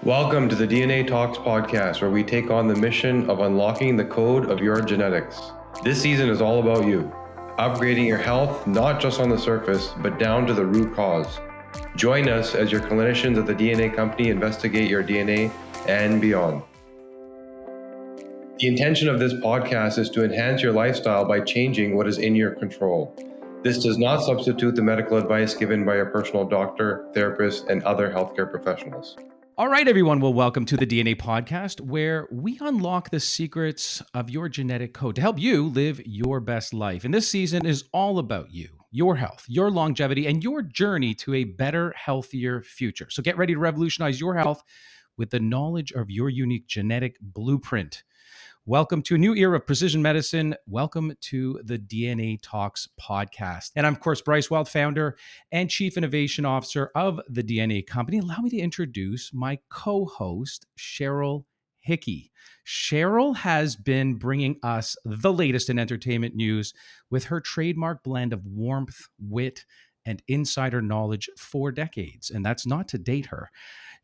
Welcome to the DNA Talks podcast, where we take on the mission of unlocking the code of your genetics. This season is all about you, upgrading your health, not just on the surface, but down to the root cause. Join us as your clinicians at the DNA company investigate your DNA and beyond. The intention of this podcast is to enhance your lifestyle by changing what is in your control. This does not substitute the medical advice given by your personal doctor, therapist, and other healthcare professionals. All right, everyone. Well, welcome to the DNA podcast, where we unlock the secrets of your genetic code to help you live your best life. And this season is all about you, your health, your longevity, and your journey to a better, healthier future. So get ready to revolutionize your health with the knowledge of your unique genetic blueprint. Welcome to a new era of precision medicine. Welcome to the DNA Talks podcast. And I'm, of course, Bryce Weld, founder and chief innovation officer of the DNA company. Allow me to introduce my co-host, Cheryl Hickey. Cheryl has been bringing us the latest in entertainment news with her trademark blend of warmth, wit, and insider knowledge for decades. And that's not to date her.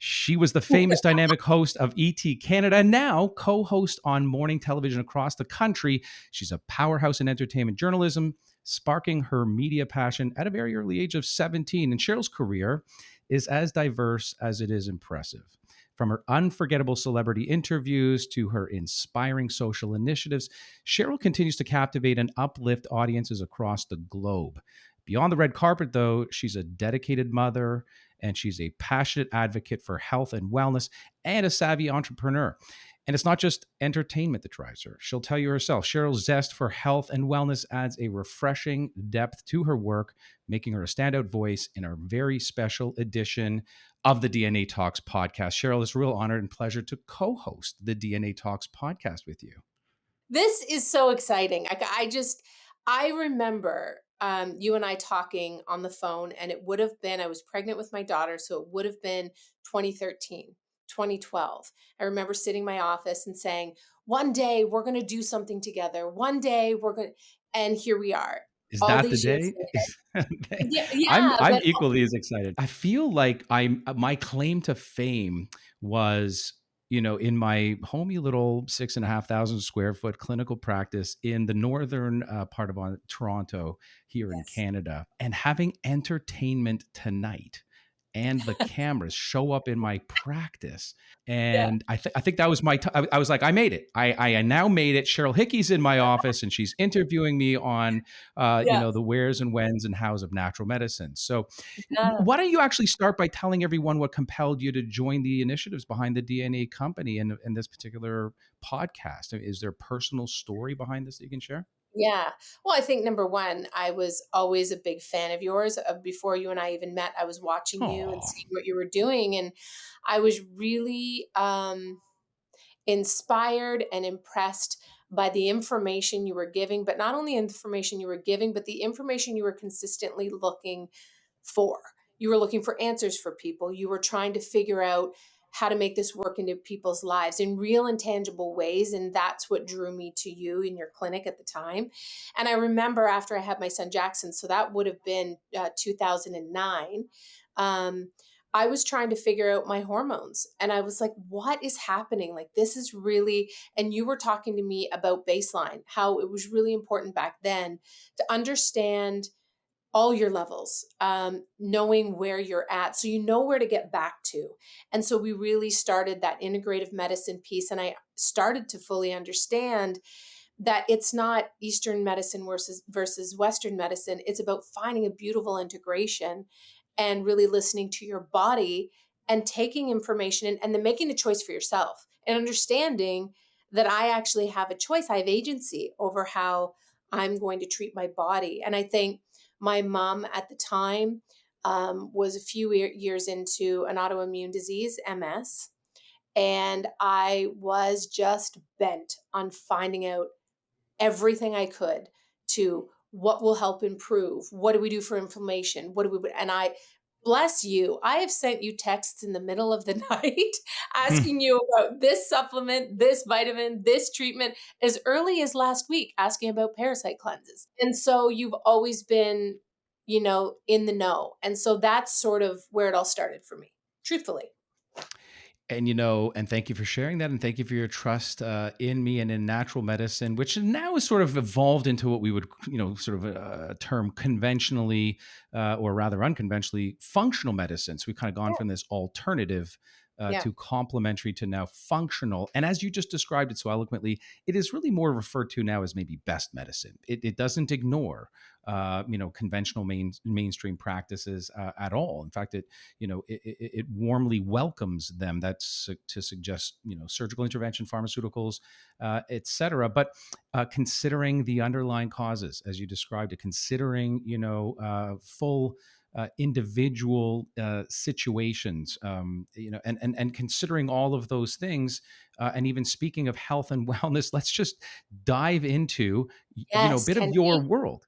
She was the famous dynamic host of ET Canada and now co-host on morning television across the country. She's a powerhouse in entertainment journalism, sparking her media passion at a very early age of 17. And Cheryl's career is as diverse as it is impressive. From her unforgettable celebrity interviews to her inspiring social initiatives, Cheryl continues to captivate and uplift audiences across the globe. Beyond the red carpet, though, she's a dedicated mother, and she's a passionate advocate for health and wellness and a savvy entrepreneur. And it's not just entertainment that drives her. She'll tell you herself. Cheryl's zest for health and wellness adds a refreshing depth to her work, making her a standout voice in our very special edition of the DNA Talks podcast. Cheryl, it's a real honor and pleasure to co-host the DNA Talks podcast with you. This is so exciting. I remember you and I talking on the phone, and it would have been, I was pregnant with my daughter, so it would have been 2013, 2012. I remember sitting in my office and saying, one day we're going to do something together. One day we're going to, and here we are. Is All that the these years day? later. I'm But equally as excited. I feel like my claim to fame was, in my homey little 6,500 square foot clinical practice in the northern part of Toronto here in Canada, and having Entertainment Tonight and the cameras show up in my practice. And I think that was I was like, I made it. I now made it. Cheryl Hickey's in my office and she's interviewing me on, the wheres and whens and hows of natural medicine. So why don't you actually start by telling everyone what compelled you to join the initiatives behind the DNA company and this particular podcast? Is there a personal story behind this that you can share? Yeah. Well, I think number one, I was always a big fan of yours. Before you and I even met, I was watching you and Oh, seeing what you were doing. And I was really inspired and impressed by the information you were giving, but not only information you were giving, but the information you were consistently looking for. You were looking for answers for people. You were trying to figure out how to make this work into people's lives in real and tangible ways. And that's what drew me to you in your clinic at the time. And I remember after I had my son Jackson, so that would have been 2009. I was trying to figure out my hormones and I was like, what is happening? Like, this is really, and you were talking to me about baseline, how it was really important back then to understand all your levels, knowing where you're at, so you know where to get back to. And so we really started that integrative medicine piece. And I started to fully understand that it's not Eastern medicine versus Western medicine. It's about finding a beautiful integration and really listening to your body and taking information and then making the choice for yourself and understanding that I actually have a choice. I have agency over how I'm going to treat my body. And I think my mom at the time was a few years into an autoimmune disease, MS, and I was just bent on finding out everything I could to what will help improve. What do we do for inflammation? And I, bless you, I have sent you texts in the middle of the night asking you about this supplement, this vitamin, this treatment, as early as last week, asking about parasite cleanses. And so you've always been, in the know. And so that's sort of where it all started for me, truthfully. And, and thank you for sharing that. And thank you for your trust in me and in natural medicine, which now is sort of evolved into what we would, sort of term conventionally, or rather unconventionally, functional medicine. So we've kind of gone Yeah. from this alternative Yeah. to complementary to now functional. And as you just described it so eloquently, it is really more referred to now as maybe best medicine. It doesn't ignore, conventional mainstream practices at all. In fact, it warmly welcomes them. That's to suggest, surgical intervention, pharmaceuticals, etc. But considering the underlying causes, as you described it, considering, full individual situations, and considering all of those things, and even speaking of health and wellness, let's just dive into, a Yes. bit of Can your we? world.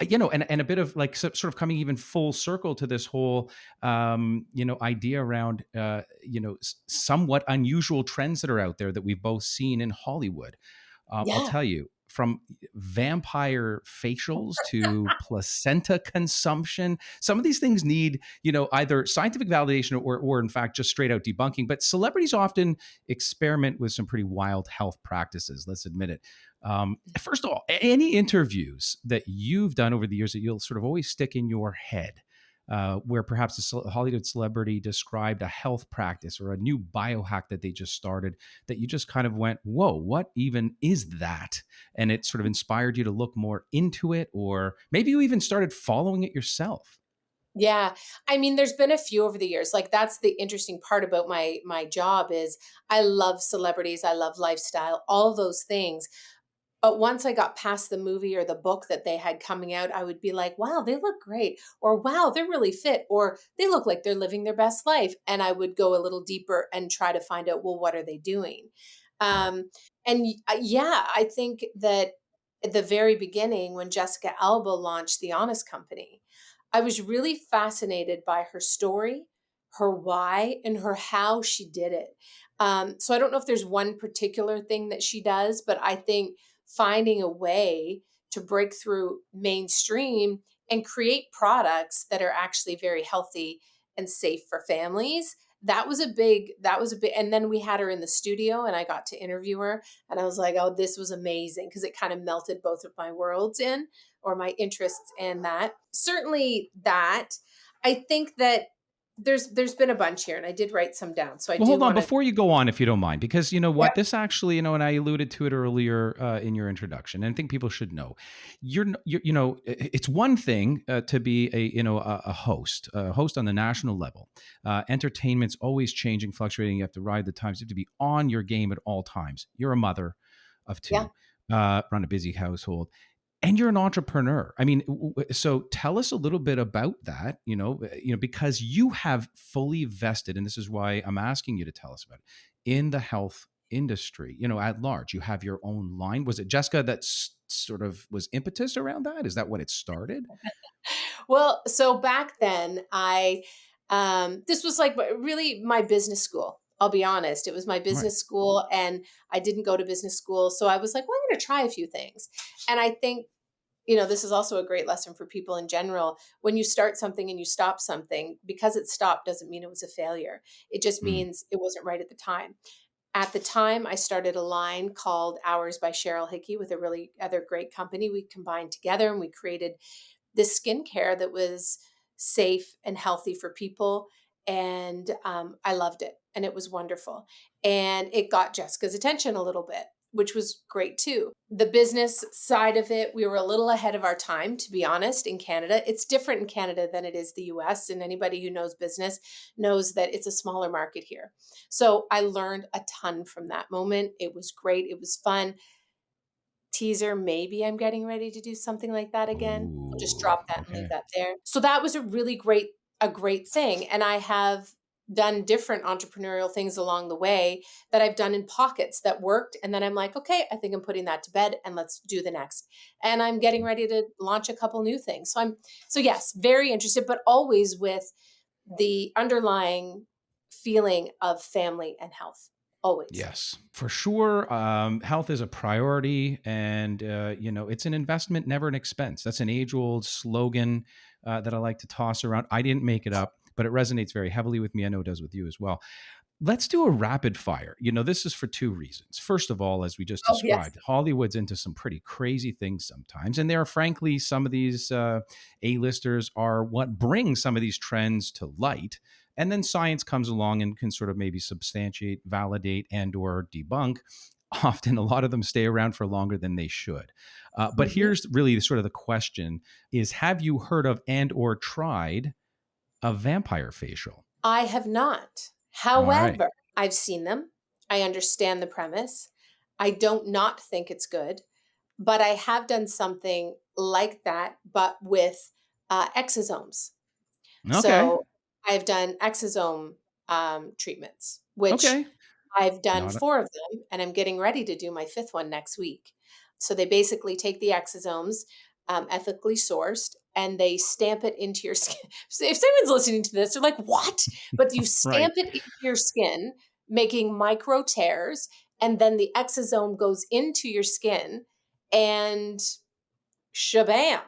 And a bit of like sort of coming even full circle to this whole, idea around, somewhat unusual trends that are out there that we've both seen in Hollywood. I'll Yeah. tell you, from vampire facials to placenta consumption, some of these things need, either scientific validation or in fact, just straight out debunking. But celebrities often experiment with some pretty wild health practices. Let's admit it. First of all, any interviews that you've done over the years that you'll sort of always stick in your head, where perhaps a Hollywood celebrity described a health practice or a new biohack that they just started, that you just kind of went, whoa, what even is that? And it sort of inspired you to look more into it, or maybe you even started following it yourself. Yeah. I mean, there's been a few over the years. Like that's the interesting part about my job is I love celebrities, I love lifestyle, all those things. But once I got past the movie or the book that they had coming out, I would be like, wow, they look great. Or wow, they're really fit. Or they look like they're living their best life. And I would go a little deeper and try to find out, well, what are they doing? Right. Um, yeah, I think that at the very beginning, when Jessica Alba launched The Honest Company, I was really fascinated by her story, her why, and her how she did it. So I don't know if there's one particular thing that she does, but I think finding a way to break through mainstream and create products that are actually very healthy and safe for families. That was a big, and then we had her in the studio and I got to interview her and I was like, oh, this was amazing because it kind of melted both of my worlds in, or my interests in that. Certainly that. I think that there's been a bunch here and I did write some down. So I Well, do hold on want to. before you go on, if you don't mind, because you know Yeah. what, this actually, and I alluded to it earlier in your introduction, and I think people should know, it's one thing to be a host on the national level. Entertainment's always changing, fluctuating. You have to ride the times. You have to be on your game at all times. You're a mother of Yeah. two, run a busy household, and you're an entrepreneur. I mean, so tell us a little bit about that, because you have fully vested, and this is why I'm asking you to tell us about it, in the health industry, at large. You have your own line. Was it Jessica that sort of was impetus around that? Is that what it started? Well, so back then this was like really my business school. I'll be honest. It was my Right. business school and I didn't go to business school. So I was like, well, I'm going to try a few things. And I think, this is also a great lesson for people in general. When you start something and you stop something, because it stopped doesn't mean it was a failure. It just Mm. means it wasn't right at the time. At the time, I started a line called Hours by Cheryl Hickey with a really other great company. We combined together and we created this skincare that was safe and healthy for people. And I loved it. And it was wonderful. And it got Jessica's attention a little bit, which was great too. The business side of it, we were a little ahead of our time, to be honest, in Canada. It's different in Canada than it is the US. And anybody who knows business knows that it's a smaller market here. So I learned a ton from that moment. It was great. It was fun. Teaser, maybe I'm getting ready to do something like that again. I'll just Ooh, drop that and leave okay. that there. So that was a great thing, and I have done different entrepreneurial things along the way that I've done in pockets that worked, and then I'm like, "Okay, I think I'm putting that to bed and let's do the next." And I'm getting ready to launch a couple new things. So yes, very interested, but always with the underlying feeling of family and health. Always. Yes, for sure. Health is a priority, and it's an investment, never an expense. That's an age-old slogan that I like to toss around. I didn't make it up, but it resonates very heavily with me. I know it does with you as well. let's do a rapid fire. This is for two reasons. First of all, as we just Oh, yes. described, Hollywood's into some pretty crazy things sometimes. And there are, frankly, some of these A-listers are what bring some of these trends to light. And then science comes along and can sort of maybe substantiate, validate, and or debunk. Often, a lot of them stay around for longer than they should. But Mhm. here's really sort of the question is, have you heard of and or tried a vampire facial? I have not. All right. However, I've seen them. I understand the premise. I don't not think it's good, but I have done something like that, but with exosomes. Okay. So I've done exosome treatments, which Okay. I've done Not a, 4 of them, and I'm getting ready to do my 5th one next week. So they basically take the exosomes, ethically sourced, and they stamp it into your skin. So if someone's listening to this, they're like, "What?" But you right. stamp it into your skin, making micro tears, and then the exosome goes into your skin, and shabam.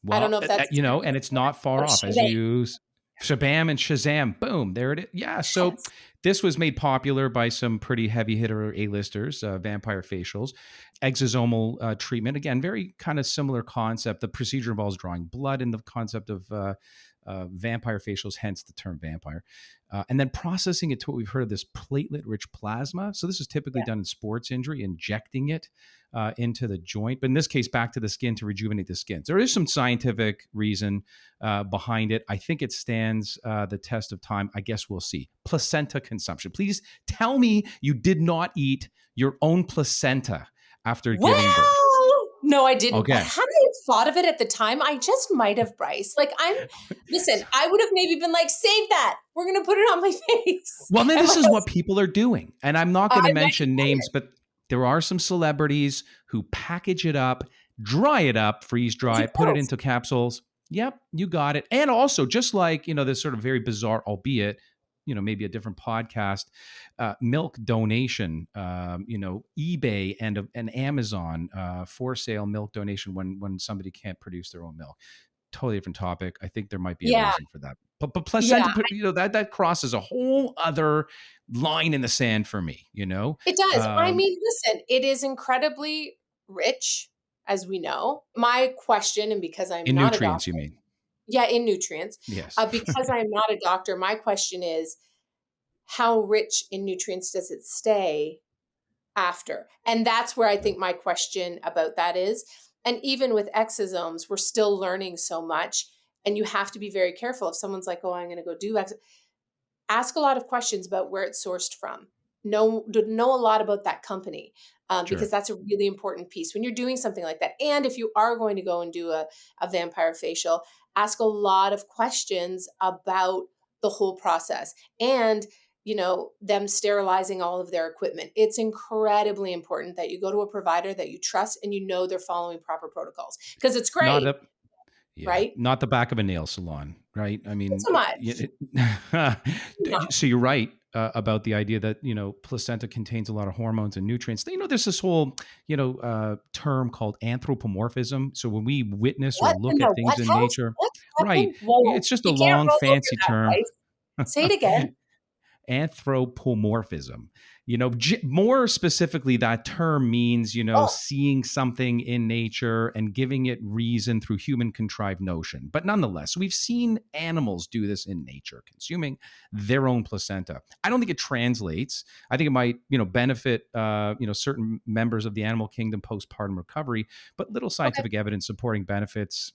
I don't Well, know if that's and it's not far oh, off as shabam. you Shabam and Shazam. Boom, there it is. Yeah. So Yes. this was made popular by some pretty heavy hitter A-listers, vampire facials, exosomal treatment. Again, very kind of similar concept. The procedure involves drawing blood in the concept of vampire facials, hence the term vampire. And then processing it to what we've heard of this platelet rich plasma. So, this is typically Yeah. done in sports injury, injecting it into the joint, but in this case, back to the skin to rejuvenate the skin. So there is some scientific reason behind it. I think it stands the test of time. I guess we'll see. Placenta consumption. Please tell me you did not eat your own placenta after giving birth. Well, no, I didn't. But Okay. had I thought of it at the time, I just might have, Bryce. Like, listen, I would have maybe been like, save that. We're going to put it on my face. Well, then And my this is what husband, people are doing. And I'm not I going to went and mention did names, it. but there are some celebrities who package it up, dry it up, freeze dry Easy it, put it pills. into capsules. Yep, you got it. And also, just like, this sort of very bizarre, albeit, maybe a different podcast, milk donation, eBay and Amazon for sale milk donation when somebody can't produce their own milk. Totally different topic. I think there might be a Yeah. reason for that. But Yeah, placenta, that crosses a whole other line in the sand for me. it does. I Um, mean, listen, it is incredibly rich, as we know. My question, and because I'm in not a nutrients, doctor, you mean? yeah, in nutrients, Yes. because I'm not a doctor, my question is, how rich in nutrients does it stay after? And that's where I think my question about that is. And even with exosomes, we're still learning so much. And you have to be very careful. If someone's like, oh, I'm going to go do ask a lot of questions about where it's sourced from. Know a lot about that company because Sure. that's a really important piece when you're doing something like that. And if you are going to go and do a vampire facial, ask a lot of questions about the whole process and them sterilizing all of their equipment. It's incredibly important that you go to a provider that you trust and they're following proper protocols because it's Not great, a Yeah, right? not the back of a nail salon, right? I Not mean, so much. No. so you're right about the idea that placenta contains a lot of hormones and nutrients. There's this whole term called anthropomorphism. So when we witness or What in look the at what things in house? nature, What right? happened? Whoa. It's just a You can't long, roll over fancy that, term. Bryce. Say it again. Anthropomorphism. More specifically, that term means Oh, seeing something in nature and giving it reason through human contrived notion. But nonetheless, we've seen animals do this in nature, consuming their own placenta. I don't think it translates. I think it might benefit certain members of the animal kingdom postpartum recovery, but little okay. scientific evidence supporting benefits.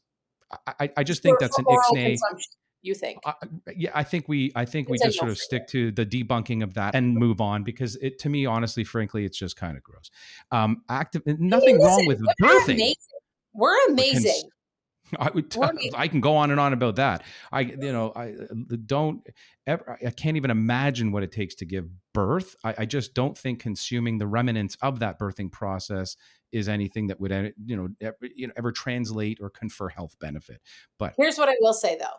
I just think that's For an oral ixnay. consumption, you think? I, yeah, I think we It's a just no sort of for you. stick to the debunking of that and move on because to me, honestly, frankly, it's just kind of gross. Active, I mean, nothing wrong listen, with women are birthing, amazing. We're but amazing. I would We're amazing. I can go on and on about that. I don't ever. I can't even imagine what it takes to give birth. I just don't think consuming the remnants of that birthing process is anything that would ever translate or confer health benefit. But Here's what I will say though.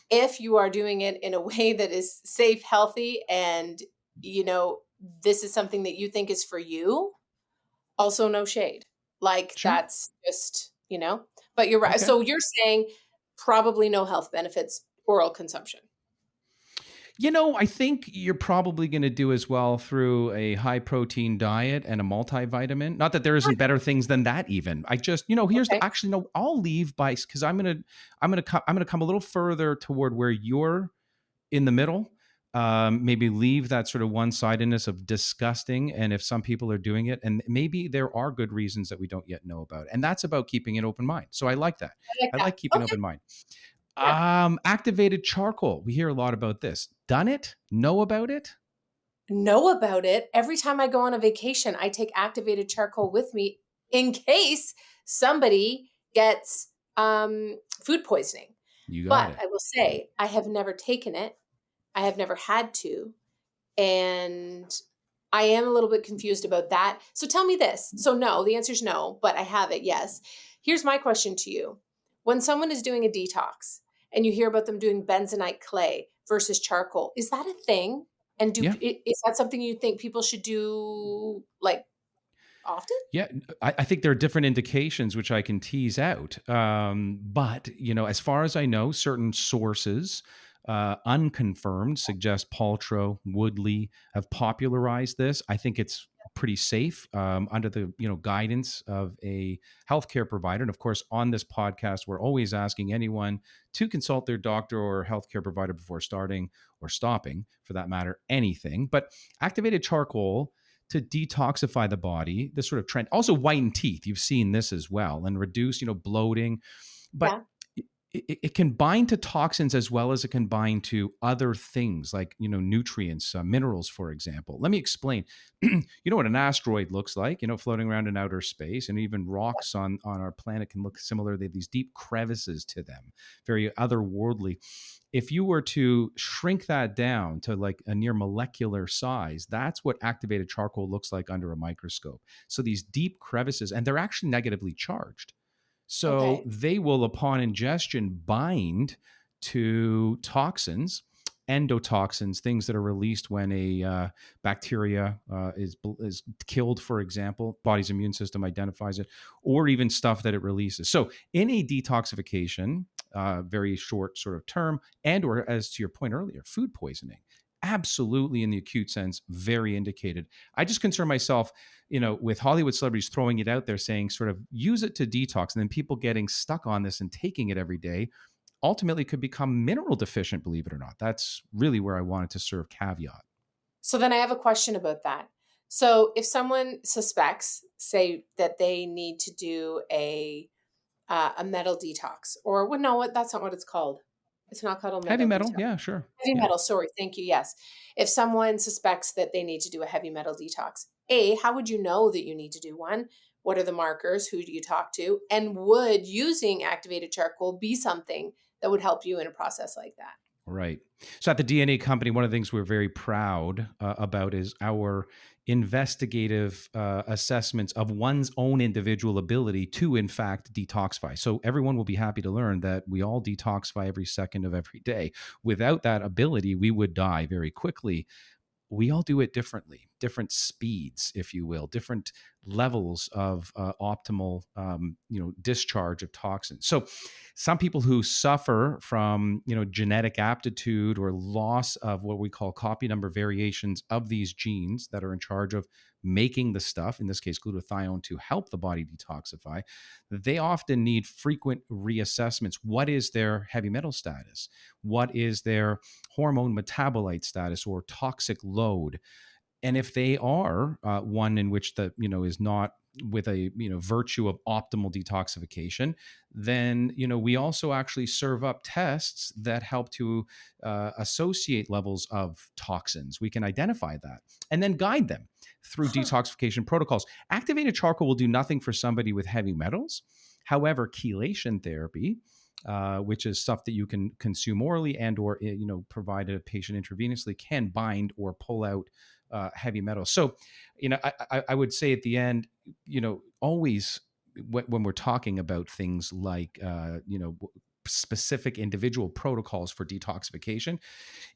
If you are doing it in a way that is safe, healthy, and you know, this is something that you think is for you, also no shade. Like sure, that's but you're right. okay. So you're saying probably no health benefits, oral consumption. I think you're probably going to do as well through a high protein diet and a multivitamin. Not that there isn't better things than that even. I just, here's Okay. actually no, I'll leave by cuz I'm going to come a little further toward where you're in the middle. Maybe leave that sort of one-sidedness of disgusting, and if some people are doing it, and maybe there are good reasons that we don't yet know about, and that's about keeping an open mind. So I like that. I like I that. like keeping an Okay. open mind. Yeah. Activated charcoal. We hear a lot about this. Done it? Know about it? Know about it. Every time I go on a vacation, I take activated charcoal with me in case somebody gets food poisoning. You got But it. I will say, I have never taken it. I have never had to. And I am a little bit confused about that. So tell me this. So, no, the answer is no, but I have it. Yes. Here's my question to you. When someone is doing a detox and you hear about them doing bentonite clay versus charcoal, is that a thing? And Yeah. is that something you think people should do like often? Yeah, I think there are different indications which I can tease out. But as far as I know, certain sources, unconfirmed, suggest Paltrow, Woodley have popularized this. I think it's pretty safe under the guidance of a healthcare provider. And of course, on this podcast, we're always asking anyone to consult their doctor or healthcare provider before starting or stopping, for that matter, anything. But activated charcoal to detoxify the body, this sort of trend. Also, whiten teeth. You've seen this as well, and reduce, bloating. But Yeah. it can bind to toxins as well as it can bind to other things like nutrients, minerals, for example. Let me explain. You know what an asteroid looks like, floating around in outer space, and even rocks on our planet can look similar. They have these deep crevices to them, very otherworldly. If you were to shrink that down to like a near molecular size, that's what activated charcoal looks like under a microscope. So these deep crevices, and they're actually negatively charged. So Okay. they will, upon ingestion, bind to toxins, endotoxins, things that are released when a bacteria is killed, for example. Body's immune system identifies it, or even stuff that it releases. So in a detoxification, very short sort of term, and or as to your point earlier, food poisoning. Absolutely, in the acute sense, very indicated. I just concern myself with Hollywood celebrities throwing it out there saying sort of use it to detox, and then people getting stuck on this and taking it every day ultimately could become mineral deficient, believe it or not. That's really where I wanted to serve caveat. So then I have a question about that. So if someone suspects, say, that they need to do a metal detox, or well, no, what that's not what it's called. It's not called a Heavy metal metal, detox. yeah, sure. Heavy Yeah. metal, sorry, thank you. Yes. If someone suspects that they need to do a heavy metal detox, A, how would you know that you need to do one? What are the markers? Who do you talk to? And would using activated charcoal be something that would help you in a process like that? Right. So at the DNA company, one of the things we're very proud about is our investigative assessments of one's own individual ability to, in fact, detoxify. So everyone will be happy to learn that we all detoxify every second of every day. Without that ability, we would die very quickly. We all do it differently, different speeds, if you will, different levels of optimal, discharge of toxins. So, some people who suffer from, genetic aptitude or loss of what we call copy number variations of these genes that are in charge of making the stuff, in this case, glutathione, to help the body detoxify, they often need frequent reassessments. What is their heavy metal status? What is their hormone metabolite status or toxic load? And if they are one in which the is not with a virtue of optimal detoxification, then we also actually serve up tests that help to associate levels of toxins. We can identify that and then guide them through Huh. detoxification protocols. Activated charcoal will do nothing for somebody with heavy metals. However, chelation therapy, which is stuff that you can consume orally and or provide a patient intravenously, can bind or pull out heavy metals. So, I would say at the end, always when we're talking about things like, specific individual protocols for detoxification,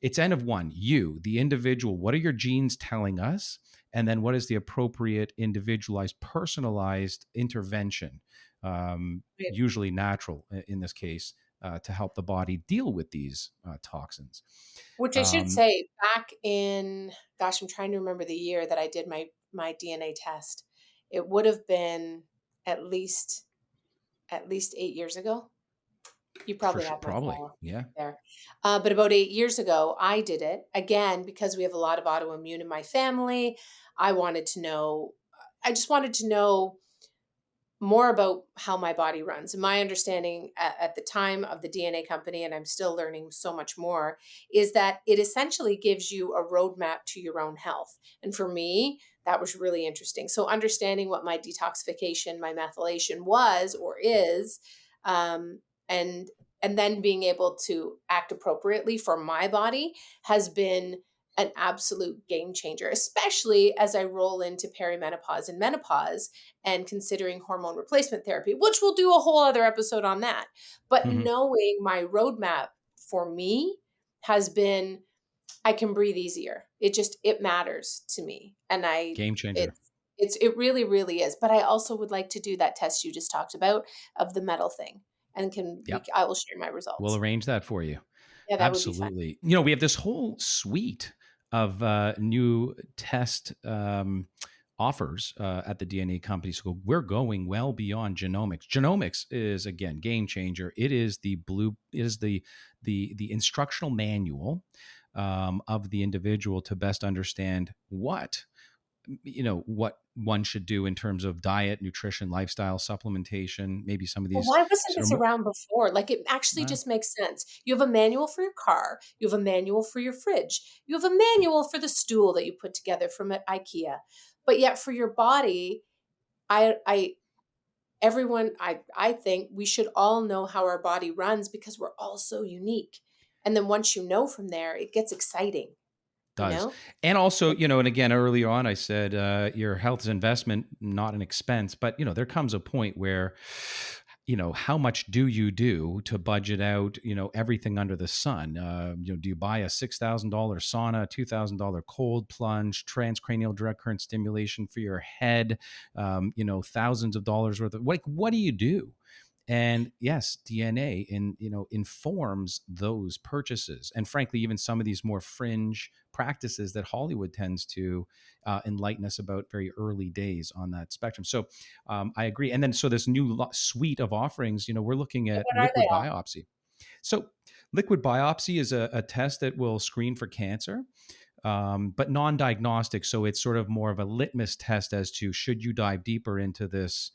it's N of one. You, the individual, what are your genes telling us? And then what is the appropriate individualized, personalized intervention? Right. Usually natural in this case, to help the body deal with these toxins. Which I should Um, say, back in, gosh, I'm trying to remember the year that I did my DNA test. It would have been at least at least 8 years ago. You for probably sure, have my probably, file yeah. there. But about 8 years ago, I did it, again, because we have a lot of autoimmune in my family. I wanted to know I just wanted to know more about how my body runs. And my understanding at the time of the DNA company, and I'm still learning so much more, is that it essentially gives you a roadmap to your own health. And for me, that was really interesting. So understanding what my detoxification, my methylation was or is, um, and and then being able to act appropriately for my body has been an absolute game changer, especially as I roll into perimenopause and menopause and considering hormone replacement therapy, which we'll do a whole other episode on that. But Mhm. knowing my roadmap for me has been, I can breathe easier. It matters to me. And Game changer. it really, really is. But I also would like to do that test you just talked about of the metal thing, and Yep. I will share my We'll results. arrange that for you. Yeah, that would be fun. Absolutely. We have this whole suite of new test offers at the DNA company. So we're going well beyond genomics. Genomics is again game changer. It is the instructional manual of the individual to best understand what one should do in terms of diet, nutrition, lifestyle, supplementation, maybe some of Well, these why wasn't sort of this more. around before? Like, it actually just makes sense. You have a manual for your car, you have a manual for your fridge, you have a manual for the stool that you put together from at IKEA. But yet for your body, I everyone I think we should all know how our body runs because we're all so unique. And then once you know from there, it gets exciting, you Does. know? And also, and again, earlier on, I said your health is investment, not an expense. But, there comes a point where, how much do you do to budget out, everything under the sun? Do you buy a $6,000 sauna, $2,000 cold plunge, transcranial direct current stimulation for your head, thousands of dollars worth of, what do you do? And yes, DNA informs those purchases, and frankly, even some of these more fringe practices that Hollywood tends to enlighten us about very early days on that spectrum. So I agree. And then so this new suite of offerings, we're looking And at what are they liquid all? biopsy. So liquid biopsy is a test that will screen for cancer. But non-diagnostic, so it's sort of more of a litmus test as to should you dive deeper into this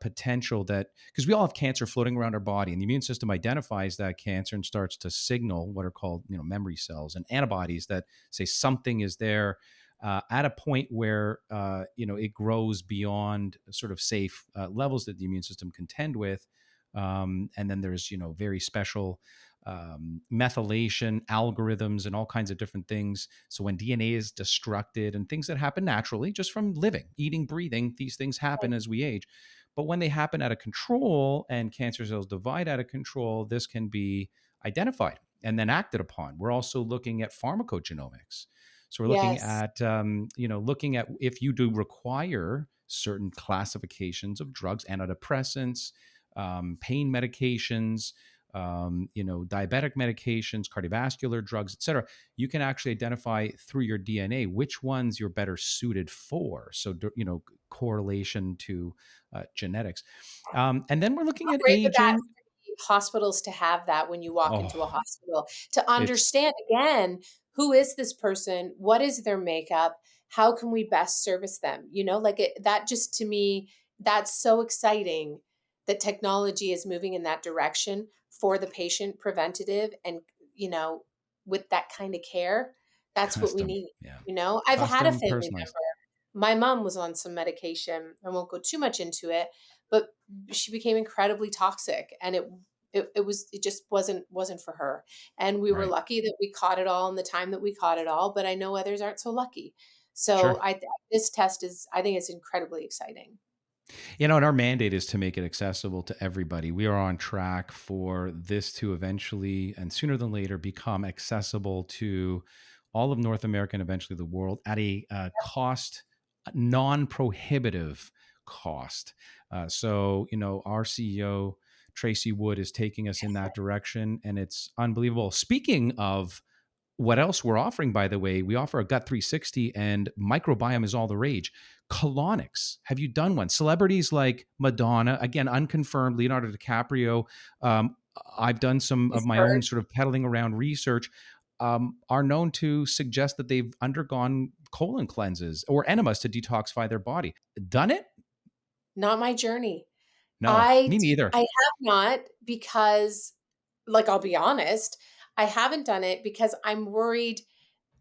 potential that, because we all have cancer floating around our body, and the immune system identifies that cancer and starts to signal what are called memory cells and antibodies that say something is there at a point where it grows beyond sort of safe levels that the immune system contend with. And then there's very special methylation algorithms and all kinds of different things. So when DNA is destructed and things that happen naturally just from living, eating, breathing, these things happen as we age. But when they happen out of control and cancer cells divide out of control, this can be identified and then acted upon. We're also looking at pharmacogenomics. So we're looking Yes. at, looking at if you do require certain classifications of drugs, antidepressants, pain medications, diabetic medications, cardiovascular drugs, et cetera, you can actually identify through your DNA which ones you're better suited for. So, correlation to genetics. And then we're looking How at great would that aging. be, hospitals to have that when you walk into a Oh, hospital, to it's understand again, who is this person? What is their makeup? How can we best service them? Like that just to me, that's so exciting that technology is moving in that direction for the patient preventative and, you know, with that kind of care. That's what we custom. need. Yeah. I've had a Custom, family personalized. member. My mom was on some medication. I won't go too much into it, but she became incredibly toxic, and it just wasn't for her. And we were Right. lucky that we caught it all in the time that we caught it all, but I know others aren't so lucky. Sure. So this test is, I think it's incredibly exciting. And our mandate is to make it accessible to everybody. We are on track for this to eventually and sooner than later become accessible to all of North America and eventually the world at a cost, non prohibitive cost. So, our CEO, Tracy Wood is taking us in that direction, and it's unbelievable. Speaking of what else we're offering, by the way, we offer a Gut 360, and microbiome is all the rage. Colonics. Have you done one? Celebrities like Madonna, again, unconfirmed, Leonardo DiCaprio. Um, I've done some of We've my own heard. sort of peddling around research, are known to suggest that they've undergone colon cleanses or enemas to detoxify their body. Done it? Not my journey. No, me neither. I have not because, like, I'll be honest, I haven't done it because I'm worried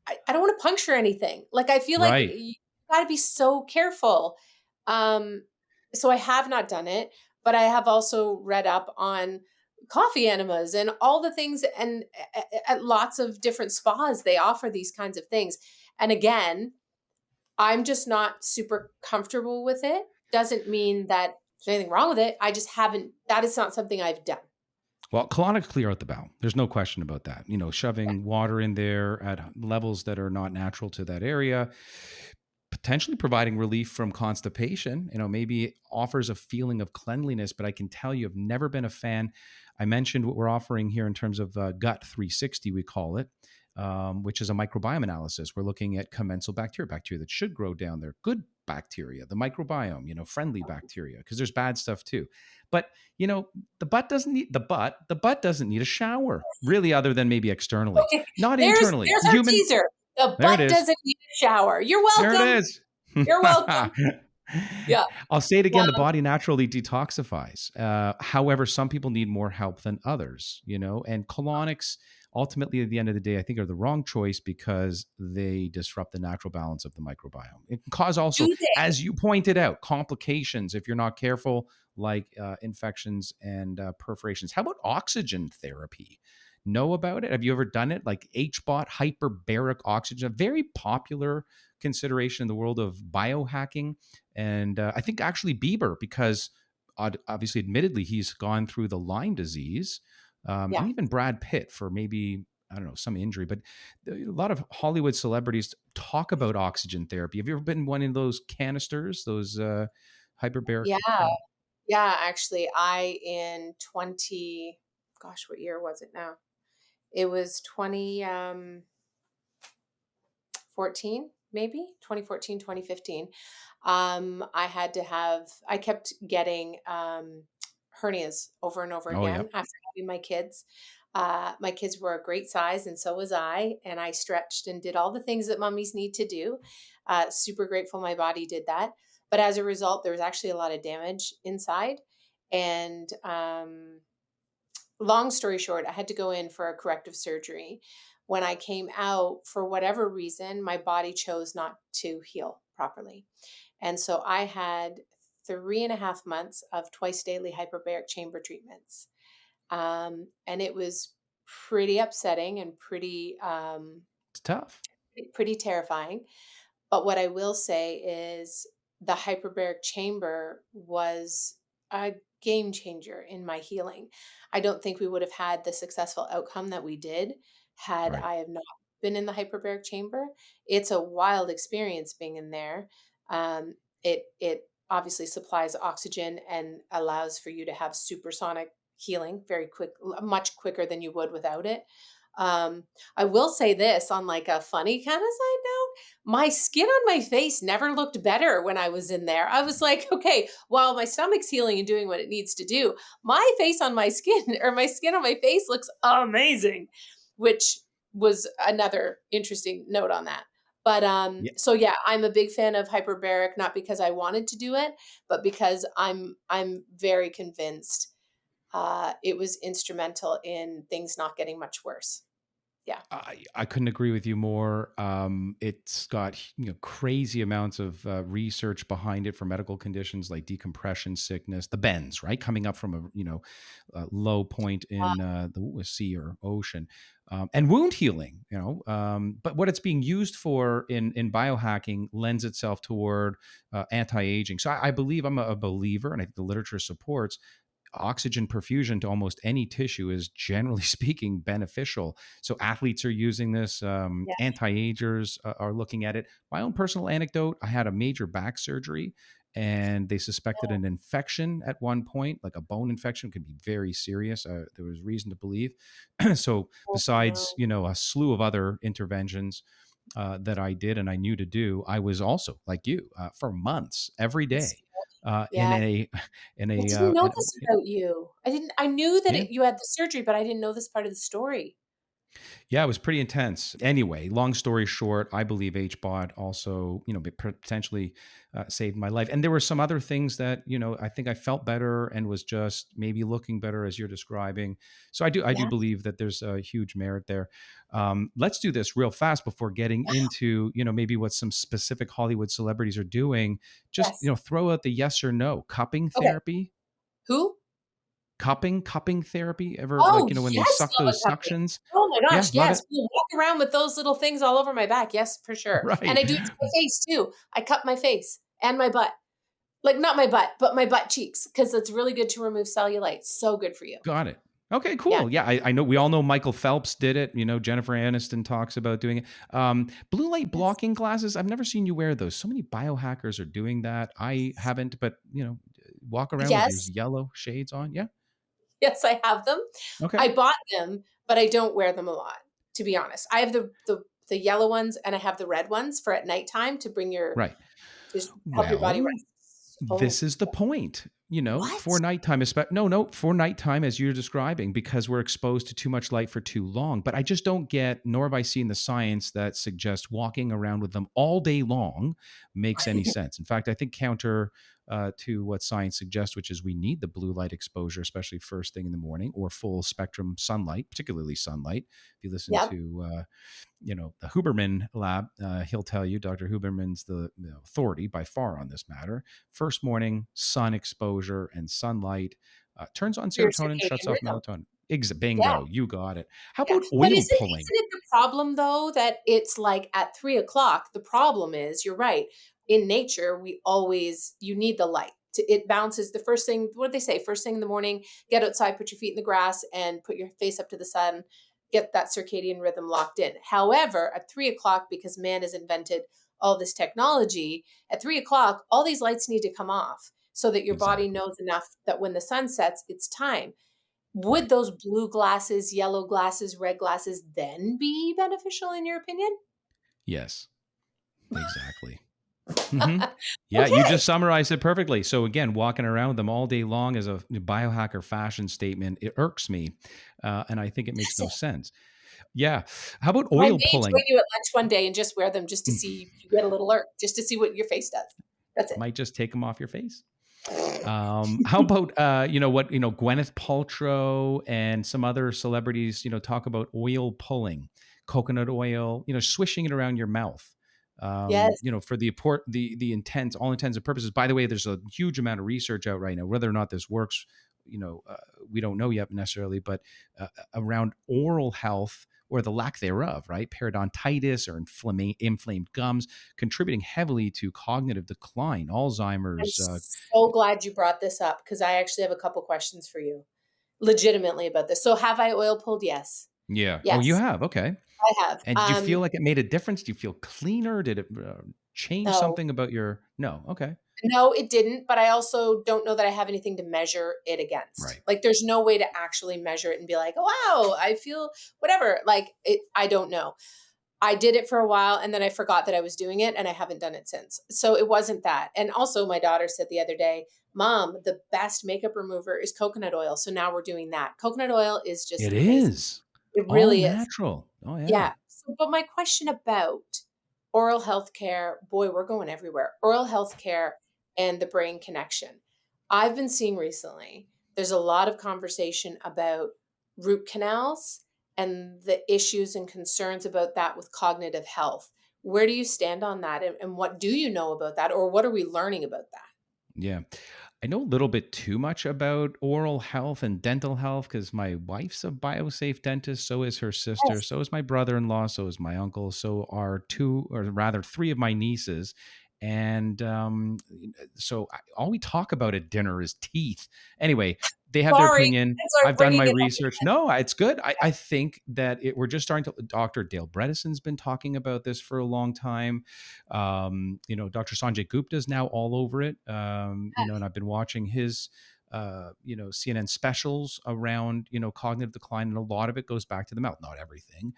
I don't want to puncture anything. Like, I feel like Right. you gotta be so careful. Um, so I have not done it, but I have also read up on coffee enemas and all the things, and at lots of different spas, they offer these kinds of things. And again, I'm just not super comfortable with it. Doesn't mean that there's anything wrong with it. I just haven't, that is not something I've done. Well, colonics clear out the bowel. There's no question about that. Shoving water in there at levels that are not natural to that area, potentially providing relief from constipation. Maybe it offers a feeling of cleanliness, but I can tell you, I've never been a fan. I mentioned what we're offering here in terms of Gut 360, we call it, which is a microbiome analysis. We're looking at commensal bacteria that should grow down there, good bacteria, the microbiome, friendly bacteria, because there's bad stuff too. But the butt doesn't need the butt doesn't need a shower, really, other than maybe externally, Okay, not there's internally. there's our Human, teaser. The there it butt is. doesn't need a shower. You're There it welcome. is. You're welcome. Yeah. I'll say it again. The Wow. body naturally detoxifies. However, some people need more help than others, and colonics ultimately at the end of the day, I think are the wrong choice because they disrupt the natural balance of the microbiome. It can cause also, Do they? as you pointed out, complications if you're not careful, like infections and perforations. How about oxygen therapy? Know about it? Have you ever done it? Like HBOT, hyperbaric oxygen, a very popular consideration in the world of biohacking. And I think actually Bieber, because obviously, admittedly, he's gone through the Lyme disease, Yeah. and even Brad Pitt for maybe, I don't know, some injury. But a lot of Hollywood celebrities talk about oxygen therapy. Have you ever been in one of those canisters, those hyperbaric? Yeah. Yeah. Actually, I in 20, gosh, what year was it now? It was 2014, maybe 2014, 2015. I kept getting hernias over and over Oh, yeah. again after having my kids. My kids were a great size, and so was I. And I stretched and did all the things that mummies need to do. Super grateful my body did that. But as a result, there was actually a lot of damage inside. And long story short, I had to go in for a corrective surgery. When I came out, for whatever reason, my body chose not to heal properly. And so I had 3.5 months of twice daily hyperbaric chamber treatments. And it was pretty upsetting and It's tough. pretty terrifying. But what I will say is the hyperbaric chamber was a game changer in my healing. I don't think we would have had the successful outcome that we did had Right. I have not been in the hyperbaric chamber. It's a wild experience being in there. It obviously supplies oxygen and allows for you to have supersonic healing very quick, much quicker than you would without it. I will say this on like a funny kind of side note, my skin on my face never looked better when I was in there. I was like, okay, while my stomach's healing and doing what it needs to do, my face on my skin or my skin on my face looks amazing, which was another interesting note on that. But so yeah, I'm a big fan of hyperbaric, not because I wanted to do it, but because I'm very convinced it was instrumental in things not getting much worse. Yeah. I couldn't agree with you more. It's got crazy amounts of research behind it for medical conditions like decompression sickness, the bends, right, coming up from a low point in the sea or ocean, and wound healing. But what it's being used for in biohacking lends itself toward anti-aging. So I believe I'm a believer, and I think the literature supports oxygen perfusion to almost any tissue is generally speaking beneficial. So athletes are using this. Anti-agers are looking at it. My own personal anecdote: I had a major back surgery, and they suspected an infection at one point, like a bone infection could be very serious. There was reason to believe. So Oh, besides, no. a slew of other interventions that I did and I knew to do, I was also like you for months, every It's- day, in Yeah. a, in I a, didn't know this about you. I knew that yeah. you had the surgery, but I didn't know this part of the story. Yeah, it was pretty intense. Anyway, long story short, I believe HBOT also, potentially saved my life. And there were some other things that, I think I felt better and was just maybe looking better as you're describing. So I do Yeah. believe that there's a huge merit there. Let's do this real fast before getting into, maybe what some specific Hollywood celebrities are doing. Just, Yes. throw out the yes or no. Cupping Okay. therapy, Who? cupping therapy, ever, Oh, like, when they yes, suck love those a cupping. suctions. Oh my Yeah, gosh, love yes. it. We'll walk around with those little things all over my back. Yes, for sure. And Right. I do it to my face too. I cup my face and my butt. Like not my butt, but my butt cheeks because it's really good to remove cellulite. So good for you. Got it. Okay, Yeah. cool. Yeah, I know we all know Michael Phelps did it. Jennifer Aniston talks about doing it. Blue light Yes. blocking glasses. I've never seen you wear those. So many biohackers are doing that. I haven't, but walk around with your Yes. yellow shades on. Yeah. Yes, I have them. Okay. I bought them, but I don't wear them a lot, to be honest. I have the yellow ones and I have the red ones for at nighttime to bring your Right. just help your body Well, rest. Oh, this is the point, for what? nighttime, no, for nighttime, as you're describing, because we're exposed to too much light for too long. But I just don't get, nor have I seen the science that suggests walking around with them all day long makes any sense. In fact, I think counter to what science suggests, which is we need the blue light exposure, especially first thing in the morning, or full spectrum sunlight, particularly sunlight. If you listen Yep. to the Huberman lab, he'll tell you, Dr. Huberman's the authority by far on this matter. First morning sun exposure and sunlight turns on For your serotonin, shuts circadian off rhythm. melatonin. Yeah. Bingo, you got it. How Yeah, about but oil isn't pulling? it the problem though that it's like at 3 o'clock? The problem is, you're right. In nature, you need the light. It bounces the first thing. What do they say? First thing in the morning, get outside, put your feet in the grass, and put your face up to the sun. Get that circadian rhythm locked in. However, at 3 o'clock, because man has invented all this technology, at 3 o'clock, all these lights need to come off so that your body Exactly. knows enough that when the sun sets, it's time. Would Right. those blue glasses, yellow glasses, red glasses then be beneficial in your opinion? Yes, exactly. hmm Yeah, you Okay. just summarized it perfectly. So again, walking around with them all day long is a biohacker fashion statement. It irks me, and I think it makes Does no it? sense. Yeah. How about I oil may join pulling? you at lunch one day and just wear them just to see if you get a little alert, just to see what your face does. That's it. Might just take them off your face. How about Gwyneth Paltrow and some other celebrities, talk about oil pulling, coconut oil, swishing it around your mouth. Yes. For the intent, all intents and purposes. By the way, there's a huge amount of research out right now. Whether or not this works, we don't know yet necessarily, but around oral health or the lack thereof, right? Periodontitis or inflamed gums, contributing heavily to cognitive decline, I'm Alzheimer's. so glad you brought this up because I actually have a couple questions for you legitimately about this. So have I oil pulled? Yes. Yeah. Oh, you Yes, have. Okay. I have. And did you feel like it made a difference? Do you feel cleaner? Did it change No. something about your? No. Okay. No, it didn't, but I also don't know that I have anything to measure it against. Right. Like there's no way to actually measure it and be like, "Oh, wow, I feel whatever." Like I don't know. I did it for a while and then I forgot that I was doing it and I haven't done it since. So it wasn't that. And also my daughter said the other day, "Mom, the best makeup remover is coconut oil." So now we're doing that. Coconut oil is just It amazing. is It all really is. natural. Oh yeah. Yeah. So, but my question about oral health care, boy, we're going everywhere. Oral health care and the brain connection. I've been seeing recently, there's a lot of conversation about root canals and the issues and concerns about that with cognitive health. Where do you stand on that? And what do you know about that? Or what are we learning about that? Yeah. I know a little bit too much about oral health and dental health because my wife's a biosafe dentist. So is her sister. Yes. So is my brother in law. So is my uncle. So are two, or rather, three of my nieces. And all we talk about at dinner is teeth. Anyway, they have their Sorry, opinion. and start I've done my bringing it up research. again. No, it's good. I think that we're just starting to. Dr. Dale Bredesen's been talking about this for a long time. Dr. Sanjay Gupta is now all over it. And I've been watching his CNN specials around, cognitive decline. And a lot of it goes back to the mouth, not everything,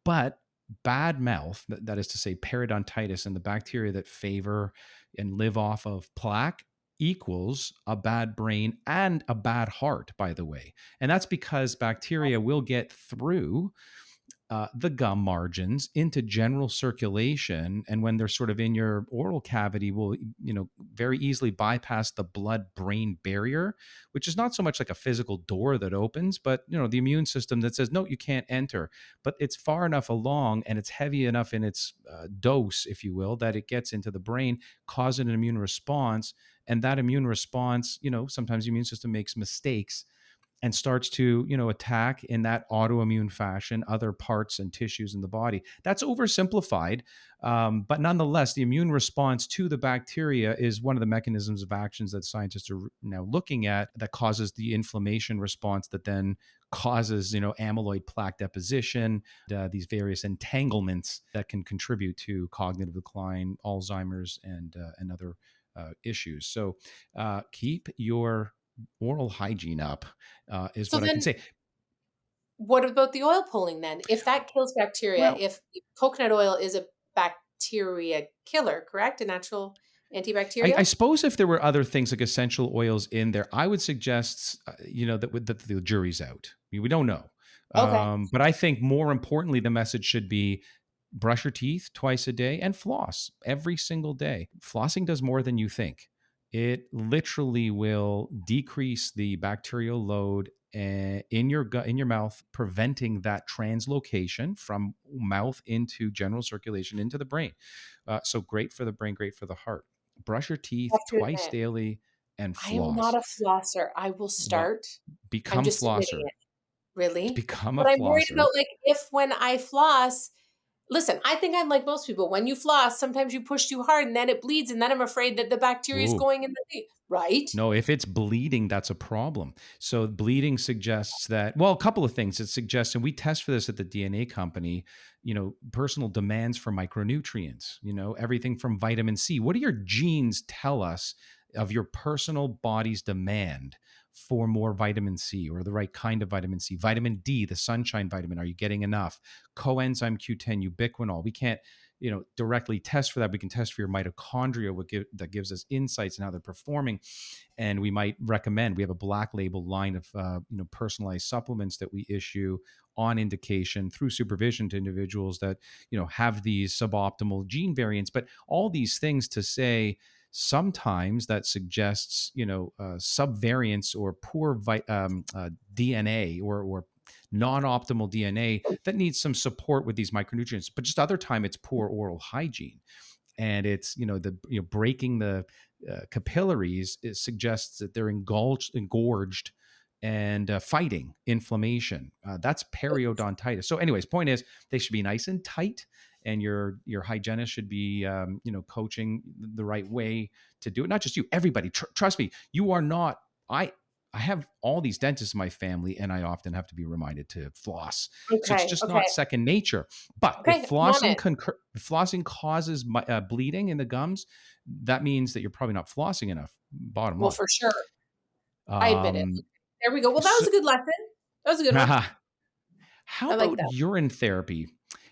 but bad mouth, that is to say periodontitis and the bacteria that favor and live off of plaque equals a bad brain and a bad heart, by the way. And that's because bacteria will get through the gum margins into general circulation, and when they're sort of in your oral cavity, will very easily bypass the blood-brain barrier, which is not so much like a physical door that opens, but the immune system that says no, you can't enter. But it's far enough along and it's heavy enough in its dose, if you will, that it gets into the brain, causing an immune response. And that immune response, sometimes the immune system makes mistakes and starts to attack in that autoimmune fashion other parts and tissues in the body. That's oversimplified, but nonetheless the immune response to the bacteria is one of the mechanisms of actions that scientists are now looking at that causes the inflammation response that then causes amyloid plaque deposition, these various entanglements that can contribute to cognitive decline, Alzheimer's, and other issues. So keep your oral hygiene up, is So what I can then say. what about the oil pulling then? If that kills bacteria, Well, if coconut oil is a bacteria killer, correct? A natural I antibacterial? suppose if there were other things like essential oils in there, I would suggest, that the jury's out. I mean, we don't know. Okay. But I think more importantly, the message should be brush your teeth twice a day and floss every single day. Flossing does more than you think. It literally will decrease the bacterial load in your gut, in your mouth, preventing that translocation from mouth into general circulation into the brain. So great for the brain, great for the heart. Brush your I teeth have to twice admit, daily and I am not floss. a flosser. I will Well, start. I'm become just admitting flosser. it. Really? Become a But I'm worried flosser. about like if when I floss, listen, I think I'm like most people. When you floss, sometimes you push too hard and then it bleeds, and then I'm afraid that the bacteria is Ooh. going in the teeth. Right? No, if it's bleeding, that's a problem. So bleeding suggests that, well, a couple of things. It suggests, and we test for this at the DNA company, personal demands for micronutrients, everything from vitamin C. What do your genes tell us of your personal body's demand for more vitamin C or the right kind of vitamin C? Vitamin D, the sunshine vitamin, are you getting enough? Coenzyme Q10, ubiquinol. We can't directly test for that. We can test for your mitochondria, that gives us insights in how they're performing. And we might recommend, we have a black label line of personalized supplements that we issue on indication through supervision to individuals that have these suboptimal gene variants. But all these things to say, sometimes that suggests subvariants or poor DNA or non-optimal DNA that needs some support with these micronutrients. But just other time, it's poor oral hygiene, and it's breaking the capillaries. It suggests that they're engorged and fighting inflammation. That's periodontitis. So anyways, point is, they should be nice and tight, and your hygienist should be coaching the right way to do it. Not just you, everybody. Trust me, you are not. I have all these dentists in my family, and I often have to be reminded to floss. So it's Okay. just Okay. not second nature. But Okay. I'm on it. if flossing causes bleeding in the gums, that means that you're probably not flossing enough. Bottom Well, line. for sure. I admit it. Um, There we go. Well, that was so, a good lesson. That was a good one. how I like about that. urine therapy?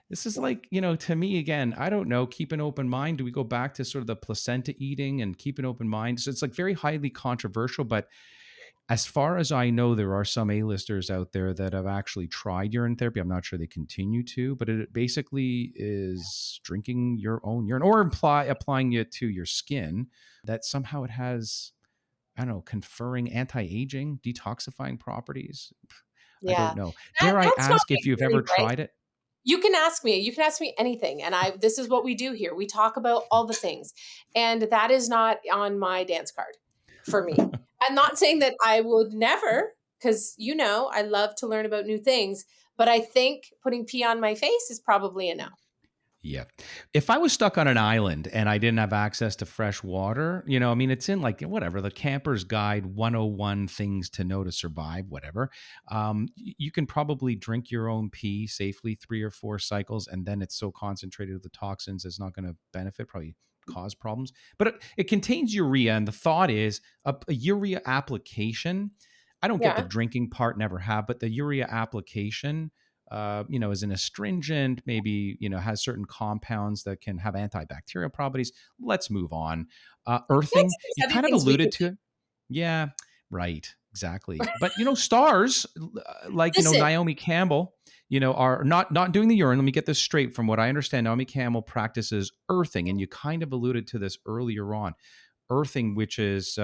This is like, to me, again, I don't know, keep an open mind. Do we go back to sort of the placenta eating and keep an open mind? So it's like very highly controversial, but as far as I know, there are some A-listers out there that have actually tried urine therapy. I'm not sure they continue to, but it basically is drinking your own urine or applying it to your skin, that somehow it has, I don't know, conferring anti-aging, detoxifying properties. I Yeah. don't know. That Dare I that's not ask my if you've ever journey, right? tried it? You can ask me. You can ask me anything. And this is what we do here. We talk about all the things. And that is not on my dance card for me. I'm not saying that I would never, because I love to learn about new things. But I think putting pee on my face is probably a no. Yeah. If I was stuck on an island and I didn't have access to fresh water, I mean, it's in like whatever, the Camper's Guide 101 things to know to survive, whatever. You can probably drink your own pee safely 3 or 4 cycles, and then it's so concentrated with the toxins, it's not going to benefit, probably cause problems. But it contains urea, and the thought is a urea application. I don't get the Yeah. drinking part, never have, but the urea application is an astringent, maybe, has certain compounds that can have antibacterial properties. Let's move on. Yeah, I Earthing, think there's you other kind of things we can alluded to it. Yeah, right. Exactly. But, stars like, listen. Naomi Campbell, are not doing the urine. Let me get this straight. From what I understand, Naomi Campbell practices earthing. And you kind of alluded to this earlier on. Earthing, which is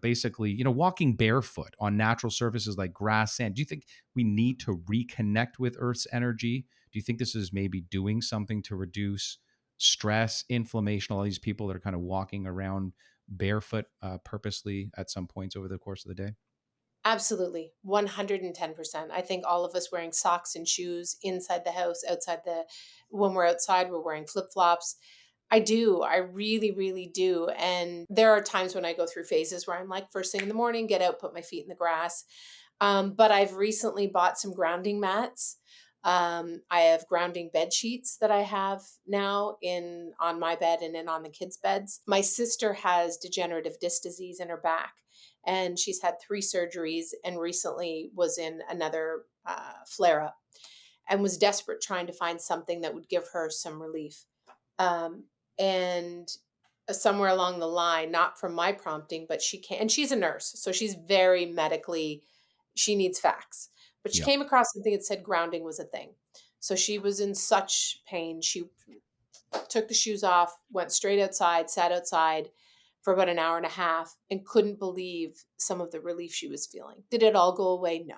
basically walking barefoot on natural surfaces like grass, sand. Do you think we need to reconnect with Earth's energy? Do you think this is maybe doing something to reduce stress, inflammation, all these people that are kind of walking around barefoot purposely at some points over the course of the day? Absolutely. 110%. I think all of us wearing socks and shoes inside the house, when we're outside, we're wearing flip-flops. I do. I really, really do. And there are times when I go through phases where I'm like, first thing in the morning, get out, put my feet in the grass. But I've recently bought some grounding mats. I have grounding bed sheets that I have now in on my bed and in on the kids' beds. My sister has degenerative disc disease in her back, and she's had 3 surgeries and recently was in another flare up and was desperate trying to find something that would give her some relief. And somewhere along the line, not from my prompting, but and she's a nurse, so she's very medically, she needs facts. But she Yeah. came across something that said grounding was a thing. So she was in such pain. She took the shoes off, went straight outside, sat outside for about an hour and a half, and couldn't believe some of the relief she was feeling. Did it all go away? No.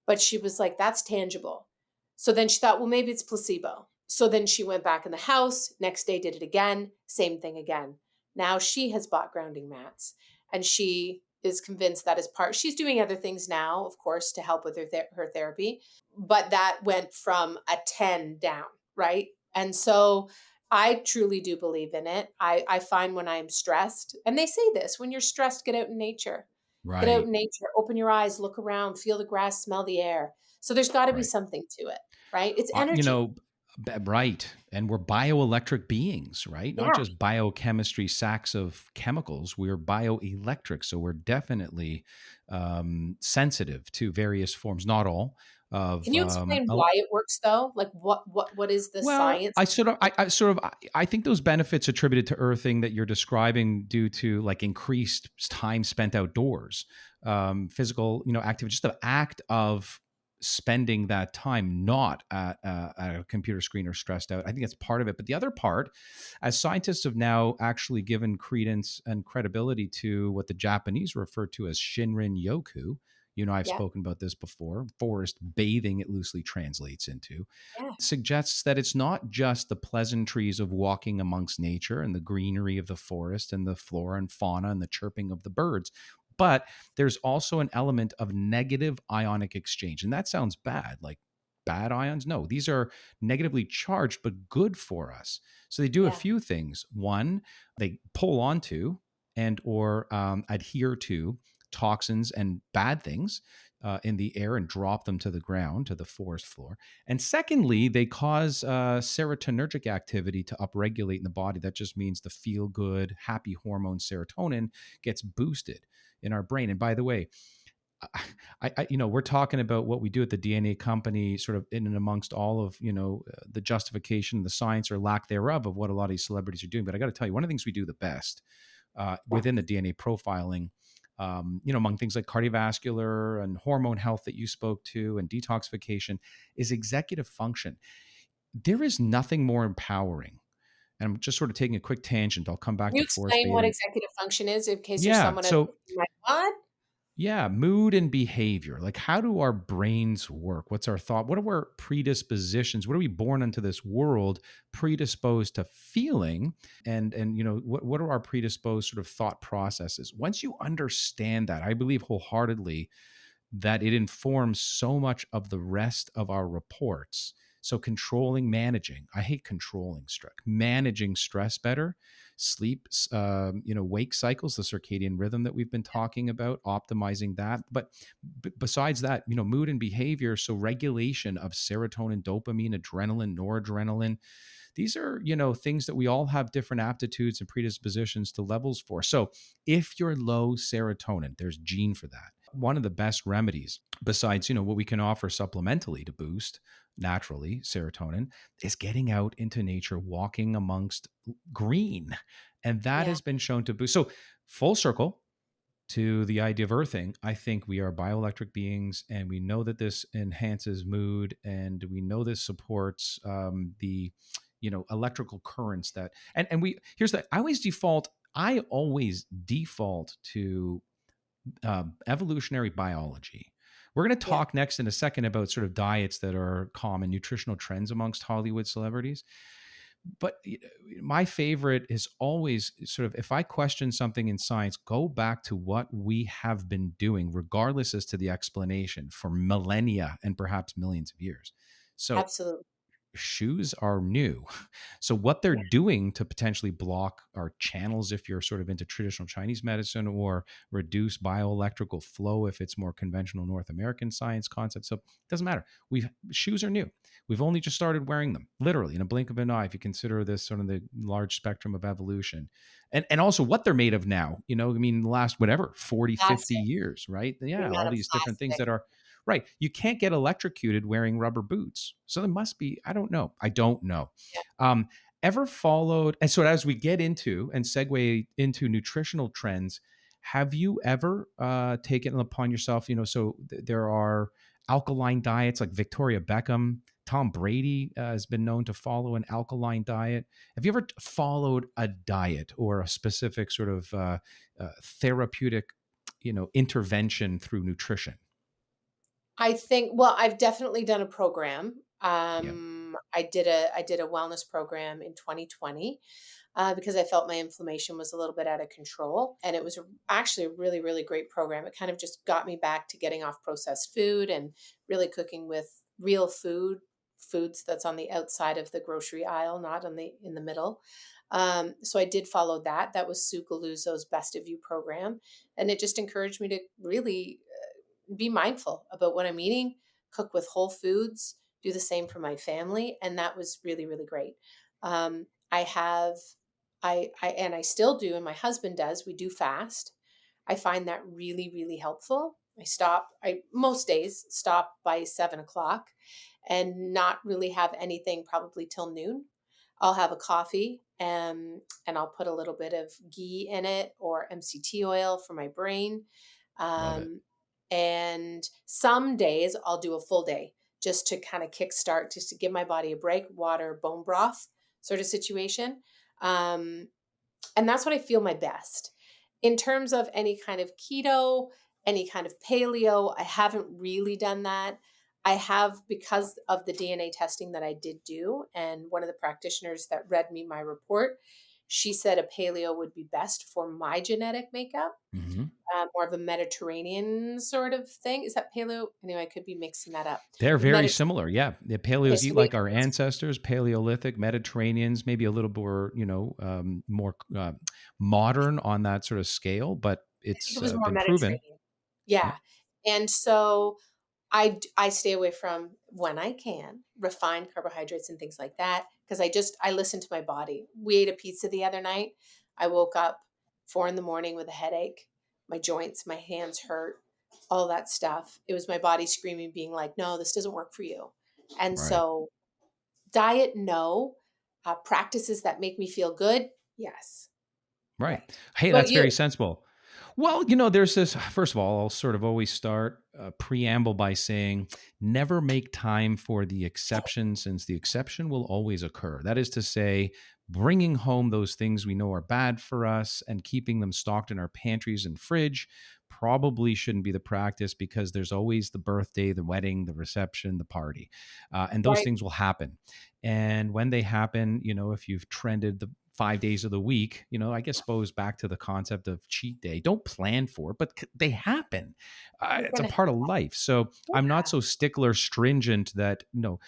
But she was like, that's tangible. So then she thought, well, maybe it's placebo. So then she went back in the house, next day did it again, same thing again. Now she has bought grounding mats and she is convinced that is she's doing other things now, of course, to help with her therapy, but that went from a 10 down, right? And so I truly do believe in it. I find when I'm stressed, and they say this, when you're stressed, get out in nature. Get out Right. in nature, open your eyes, look around, feel the grass, smell the air. So there's got to be Right. something to it, right? It's You energy. know, right. And we're bioelectric beings, right? Not Yeah. just biochemistry, sacks of chemicals. We're bioelectric. So we're definitely sensitive to various forms, not all of. Can you explain why it works though? Like what is the Well, science? I think those benefits attributed to earthing that you're describing due to like increased time spent outdoors, physical, activity, just the act of spending that time not at a computer screen or stressed out. I think that's part of it. But the other part, as scientists have now actually given credence and credibility to what the Japanese refer to as Shinrin Yoku. I've Yeah. spoken about this before. Forest bathing, it loosely translates into, Yeah. suggests that it's not just the pleasantries of walking amongst nature and the greenery of the forest and the flora and fauna and the chirping of the birds, but there's also an element of negative ionic exchange. And that sounds bad, like bad ions. No, these are negatively charged, but good for us. So they do a Yeah. few things. One, they pull onto and or adhere to toxins and bad things in the air and drop them to the ground, to the forest floor. And secondly, they cause serotonergic activity to upregulate in the body. That just means the feel good, happy hormone serotonin gets boosted in our brain. And by the way, we're talking about what we do at the DNA company, sort of in and amongst all of, the justification, the science or lack thereof of what a lot of these celebrities are doing. But I got to tell you, one of the things we do the best within the DNA profiling, among things like cardiovascular and hormone health that you spoke to and detoxification, is executive function. There is nothing more empowering. And I'm just sort of taking a quick tangent. I'll come back Can you to forest explain what bathing. executive function is in case there's Yeah. someone out So, there like, what? yeah, mood and behavior. Like, how do our brains work? What's our thought? What are our predispositions? What are we born into this world predisposed to feeling? And what are our predisposed sort of thought processes? Once you understand that, I believe wholeheartedly that it informs so much of the rest of our reports. So managing, I hate controlling stress, managing stress better, sleep, wake cycles, the circadian rhythm that we've been talking about, optimizing that. But besides that, mood and behavior. So regulation of serotonin, dopamine, adrenaline, noradrenaline. These are, things that we all have different aptitudes and predispositions to levels for. So if you're low serotonin, there's gene for that. One of the best remedies, besides, what we can offer supplementally to boost naturally serotonin, is getting out into nature, walking amongst green. And that Yeah, has been shown to boost. So full circle to the idea of earthing, I think we are bioelectric beings, and we know that this enhances mood, and we know this supports the electrical currents that and we here's that I always default to evolutionary biology. We're going to yeah, talk next in a second about sort of diets that are common, nutritional trends amongst Hollywood celebrities. But my favorite is always sort of, if I question something in science, go back to what we have been doing, regardless as to the explanation, for millennia and perhaps millions of years. So absolutely. shoes are new. So what they're doing to potentially block our channels, if you're sort of into traditional Chinese medicine, or reduce bioelectrical flow if it's more conventional North American science concept. So it doesn't matter. Shoes are new. We've only just started wearing them, literally in a blink of an eye, if you consider this sort of the large spectrum of evolution. And also what they're made of now, I mean, the last, whatever, 40, 50 Plastic, years, right? the Yeah, all amount of these different things plastic. that are right. You can't get electrocuted wearing rubber boots. So there must be, I don't know. I don't know. Yeah. Um, Ever followed, and so as we get into and segue into nutritional trends, have you ever taken it upon yourself, there are alkaline diets like Victoria Beckham, Tom Brady has been known to follow an alkaline diet. Have you ever followed a diet or a specific sort of therapeutic, intervention through nutrition? I think, well, I've definitely done a program. Yeah. I did a wellness program in 2020 because I felt my inflammation was a little bit out of control, and it was actually a really, really great program. It kind of just got me back to getting off processed food and really cooking with real foods that's on the outside of the grocery aisle, not on the in the middle. So I did follow that. That was Sue Galuzzo's Best of You program, and it just encouraged me to really be mindful about what I'm eating, cook with whole foods, do the same for my family, and that was really, really great. I have, and I still do, and my husband does. We do fast. I find that really, really helpful. I most days stop by 7 o'clock and not really have anything probably till noon. I'll have a coffee and I'll put a little bit of ghee in it or MCT oil for my brain. Love it. Um, and some days I'll do a full day just to kind of kickstart, just to give my body a break, water, bone broth sort of situation. Um, and that's what I feel my best. In terms of any kind of keto, any kind of paleo, I haven't really done that. I have, because of the DNA testing that I did do, and one of the practitioners that read me my report, she said a paleo would be best for my genetic makeup, Mm-hmm. more of a Mediterranean sort of thing. Is that paleo? Anyway, I could be mixing that up. They're But very similar. Yeah. The okay, paleos so eat maybe like our ancestors, Paleolithic, Mediterraneans, maybe a little more, more modern on that sort of scale, but I think it's it was more been proven. Mediterranean. Yeah. Yeah. And so I stay away from, when I can, refined carbohydrates and things like that, because I listen to my body. We ate a pizza the other night. I woke up 4 in the morning with a headache. My joints, my hands hurt, all that stuff. It was my body screaming, being like, "No, this doesn't work for you." And Right. so, diet, no. Practices that make me feel good, yes. Right. Right. Hey, What about that's very you? sensible. Well, there's this, first of all, I'll sort of always start a preamble by saying never make time for the exception, since the exception will always occur. That is to say, bringing home those things we know are bad for us and keeping them stocked in our pantries and fridge probably shouldn't be the practice, because there's always the birthday, the wedding, the reception, the party. And those Right. things will happen. And when they happen, if you've trended the 5 days of the week, I guess goes back to the concept of cheat day. Don't plan for it, but they happen. You're It's a gonna part of life. So I'm not Yeah. so stickler stringent that no.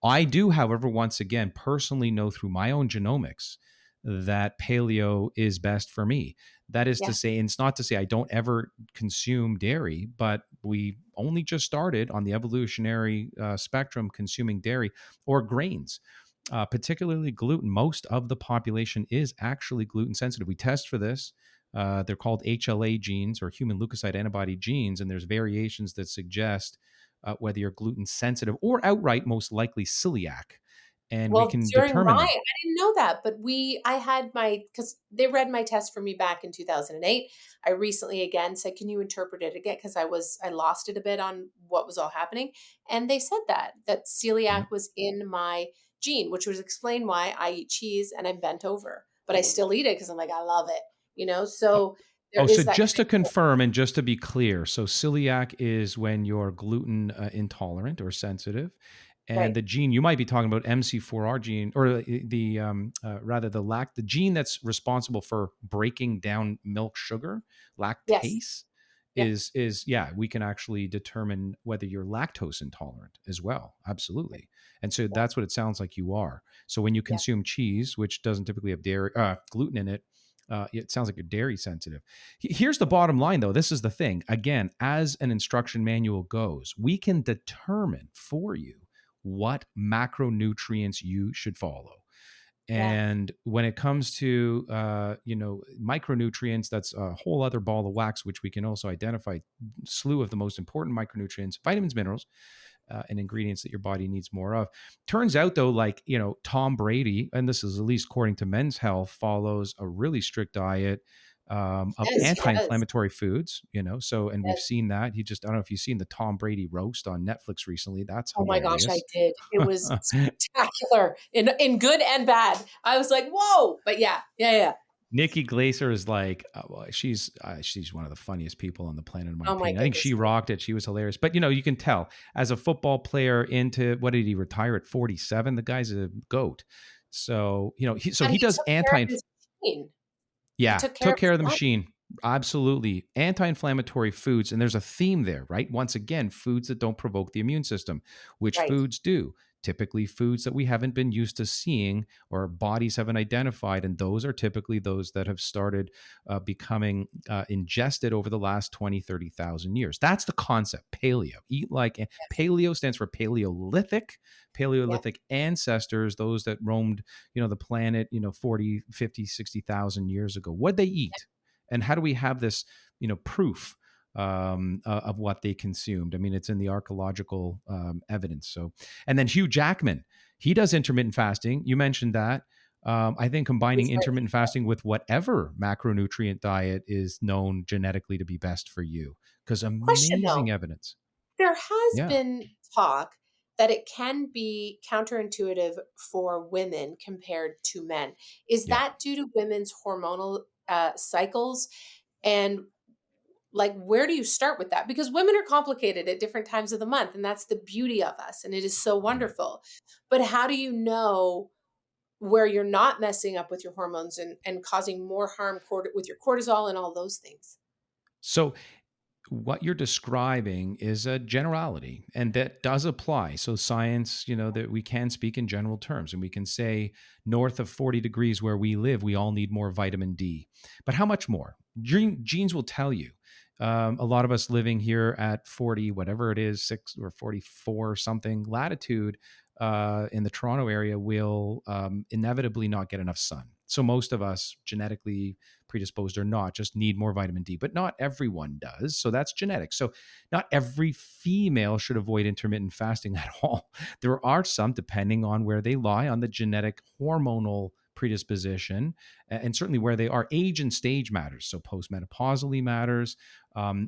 I do, however, once again, personally know through my own genomics that paleo is best for me. That is to Yeah. say, and it's not to say I don't ever consume dairy, but we only just started on the evolutionary spectrum consuming dairy or grains. Particularly gluten. Most of the population is actually gluten sensitive. We test for this. They're called HLA genes or human leukocyte antibody genes, and there's variations that suggest whether you're gluten sensitive or outright most likely celiac. And we Well, can during my, determine I that. didn't know that, but I had because they read my test for me back in 2008. I recently again said, can you interpret it again? Because I lost it a bit on what was all happening. And they said that Yeah. celiac was in my gene, which was explain why I eat cheese and I'm bent over, but I still eat it because I'm like, I love it, Oh, so there oh, so is that just to connection. confirm and just to be clear, so celiac is when you're gluten intolerant or sensitive, and Right. the gene you might be talking about MC4R gene, or the rather the gene that's responsible for breaking down milk sugar, Yes. lactase, Yep. is yeah, we can actually determine whether you're lactose intolerant as well. Absolutely, and so Yeah. that's what it sounds like you are. So when you Yeah. consume cheese, which doesn't typically have dairy gluten in it. It sounds like you're dairy sensitive. Here's the bottom line, though. This is the thing. Again, as an instruction manual goes, we can determine for you what macronutrients you should follow. Yeah. And when it comes to micronutrients, that's a whole other ball of wax, which we can also identify slew of the most important micronutrients, vitamins, minerals, and ingredients that your body needs more of. Turns out, though, like, Tom Brady, and this is at least according to Men's Health, follows a really strict diet of Yes, he does. anti-inflammatory foods, so, and we've Yes. seen that. I don't know if you've seen the Tom Brady roast on Netflix recently. That's Oh my gosh, I hilarious. did. It was spectacular in good and bad. I was like, "Whoa!" But yeah, yeah, yeah. Nikki Glaser is like, well, she's one of the funniest people on the planet, in my Oh my opinion. I think goodness, she yeah. rocked it. She was hilarious. But you can tell as a football player into what did he retire at 47? The guy's a goat. So And he he does took care of anti. his machine. He Yeah, took care took of his care of the body. machine. Absolutely. Anti-inflammatory foods. And there's a theme there, right? Once again, foods that don't provoke the immune system. Which Right. foods do? Typically foods that we haven't been used to seeing or our bodies haven't identified. And those are typically those that have started becoming ingested over the last 20, 30,000 years. That's the concept, paleo. Eat like, Yes. paleo stands for Paleolithic. Yep. Paleolithic ancestors, those that roamed the planet 40, 50, 60,000 years ago. What they eat, and how do we have this proof of what they consumed? I mean, it's in the archaeological evidence. So, and then Hugh Jackman, he does intermittent fasting. You mentioned that. I think combining He's very intermittent fasting with whatever macronutrient diet is known genetically to be best for you, because question amazing though. evidence. There has Yeah, been talk that it can be counterintuitive for women compared to men. Is yeah. that due to women's hormonal cycles? And like, where do you start with that? Because women are complicated at different times of the month, and that's the beauty of us, and it is so Right. wonderful. But how do you know where you're not messing up with your hormones and causing more harm with your cortisol and all those things? So what you're describing is a generality, and that does apply. So science, that we can speak in general terms, and we can say north of 40 degrees where we live, we all need more vitamin D. But how much more? Genes will tell you. A lot of us living here at 40, whatever it is, 6 or 44 something latitude in the Toronto area will inevitably not get enough sun. So most of us genetically predisposed or not just need more vitamin D, but not everyone does. So that's genetic. So not every female should avoid intermittent fasting at all. There are some, depending on where they lie on the genetic hormonal predisposition, and certainly where they are. Age and stage matters. So postmenopausally matters.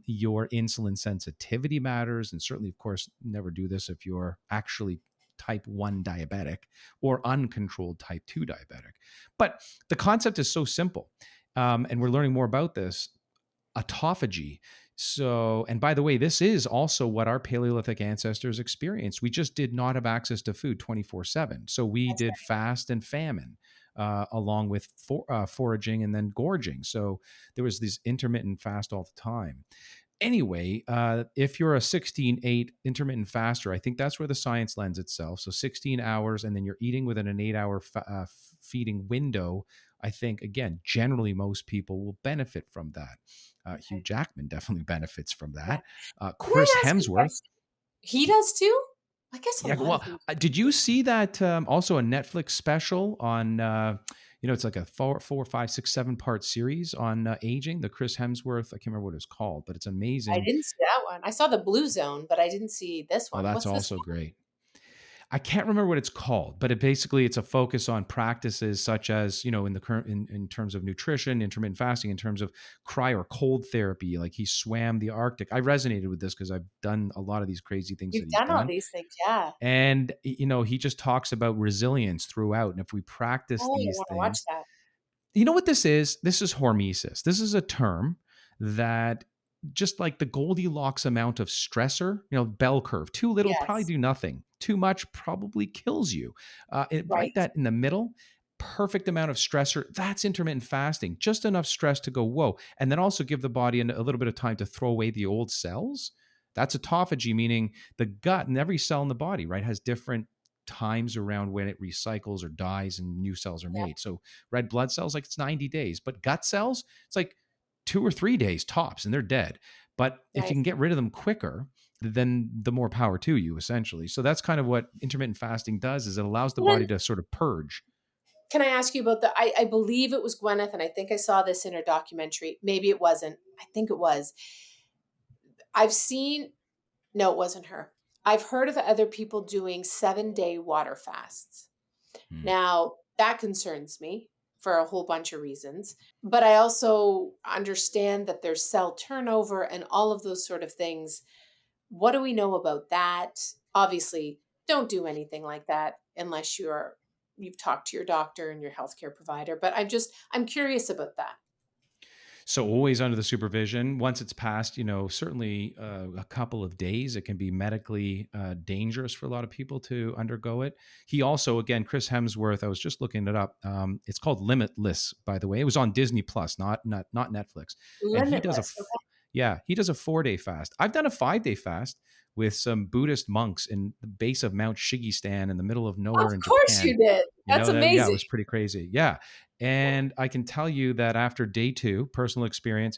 Your insulin sensitivity matters. And certainly, of course, never do this if you're actually type 1 diabetic or uncontrolled type 2 diabetic. But the concept is so simple. And we're learning more about this autophagy. So, and by the way, this is also what our Paleolithic ancestors experienced. We just did not have access to food 24/7. So we That's did fast and famine along with foraging and then gorging. So there was this intermittent fast all the time. anyway, if you're a 16-8 intermittent faster, I think that's where the science lends itself. So 16 hours, and then you're eating within an 8-hour feeding window. I think, again, generally most people will benefit from that. Hugh Okay. Jackman definitely benefits from Yeah. that. Can I Chris ask you a Hemsworth. question? He does too? I guess a Yeah, lot well, of them. did you see that also a Netflix special on, it's like a 4, 5, 6, 7 part series on aging, the Chris Hemsworth, I can't remember what it's called, but it's I amazing. didn't see that one. I saw the Blue Zone, but I didn't see this Oh, one. that's What's this also one? great. I can't remember what it's called, but it's a focus on practices such as, in the current, in terms of nutrition, intermittent fasting, in terms of cryo or cold therapy. Like he swam the Arctic. I resonated with this because I've done a lot of these crazy things that You've he's done all done. these things, yeah. And, he just talks about resilience throughout. And if we practice Oh, I these wanna watch things, that. you know what this is? This is hormesis. This is a term that, just like the Goldilocks amount of stressor, bell curve. Too little probably Yes, do nothing. Too much probably kills you. Right, right. that in the middle, perfect amount of stressor. That's intermittent fasting. Just enough stress to go whoa, and then also give the body a little bit of time to throw away the old cells. That's autophagy, meaning the gut and every cell in the body, right, has different times around when it recycles or dies and new cells are Yeah, made. So red blood cells, like it's 90 days, but gut cells, it's like 2 or 3 days tops and they're dead. But if you right. can get rid of them quicker, then the more power to you, essentially. So that's kind of what intermittent fasting does, is it allows the Well, body then, to sort of purge. can I ask you about I believe it was Gwyneth, and I think I saw this in her documentary. Maybe it wasn't. I think it was. I've seen no, it wasn't her. I've heard of other people doing 7-day water fasts. Hmm. Now, that concerns me for a whole bunch of reasons, but I also understand that there's cell turnover and all of those sort of things. What do we know about that? Obviously, don't do anything like that unless you've talked to your doctor and your healthcare provider, but I'm curious about that. So always under the supervision. Once it's past, certainly a couple of days, it can be medically dangerous for a lot of people to undergo it. He also, again, Chris Hemsworth. I was just looking it up. It's called Limitless, by the way. It was on Disney Plus, not Netflix. And he does Limitless. Okay. yeah, he does a 4-day fast. I've done a 5-day fast with some Buddhist monks in the base of Mount Shigistan in the middle of Of nowhere in course Japan. you did. That's Yeah, it amazing. was pretty crazy. Yeah. And I can tell you that after day 2, personal experience,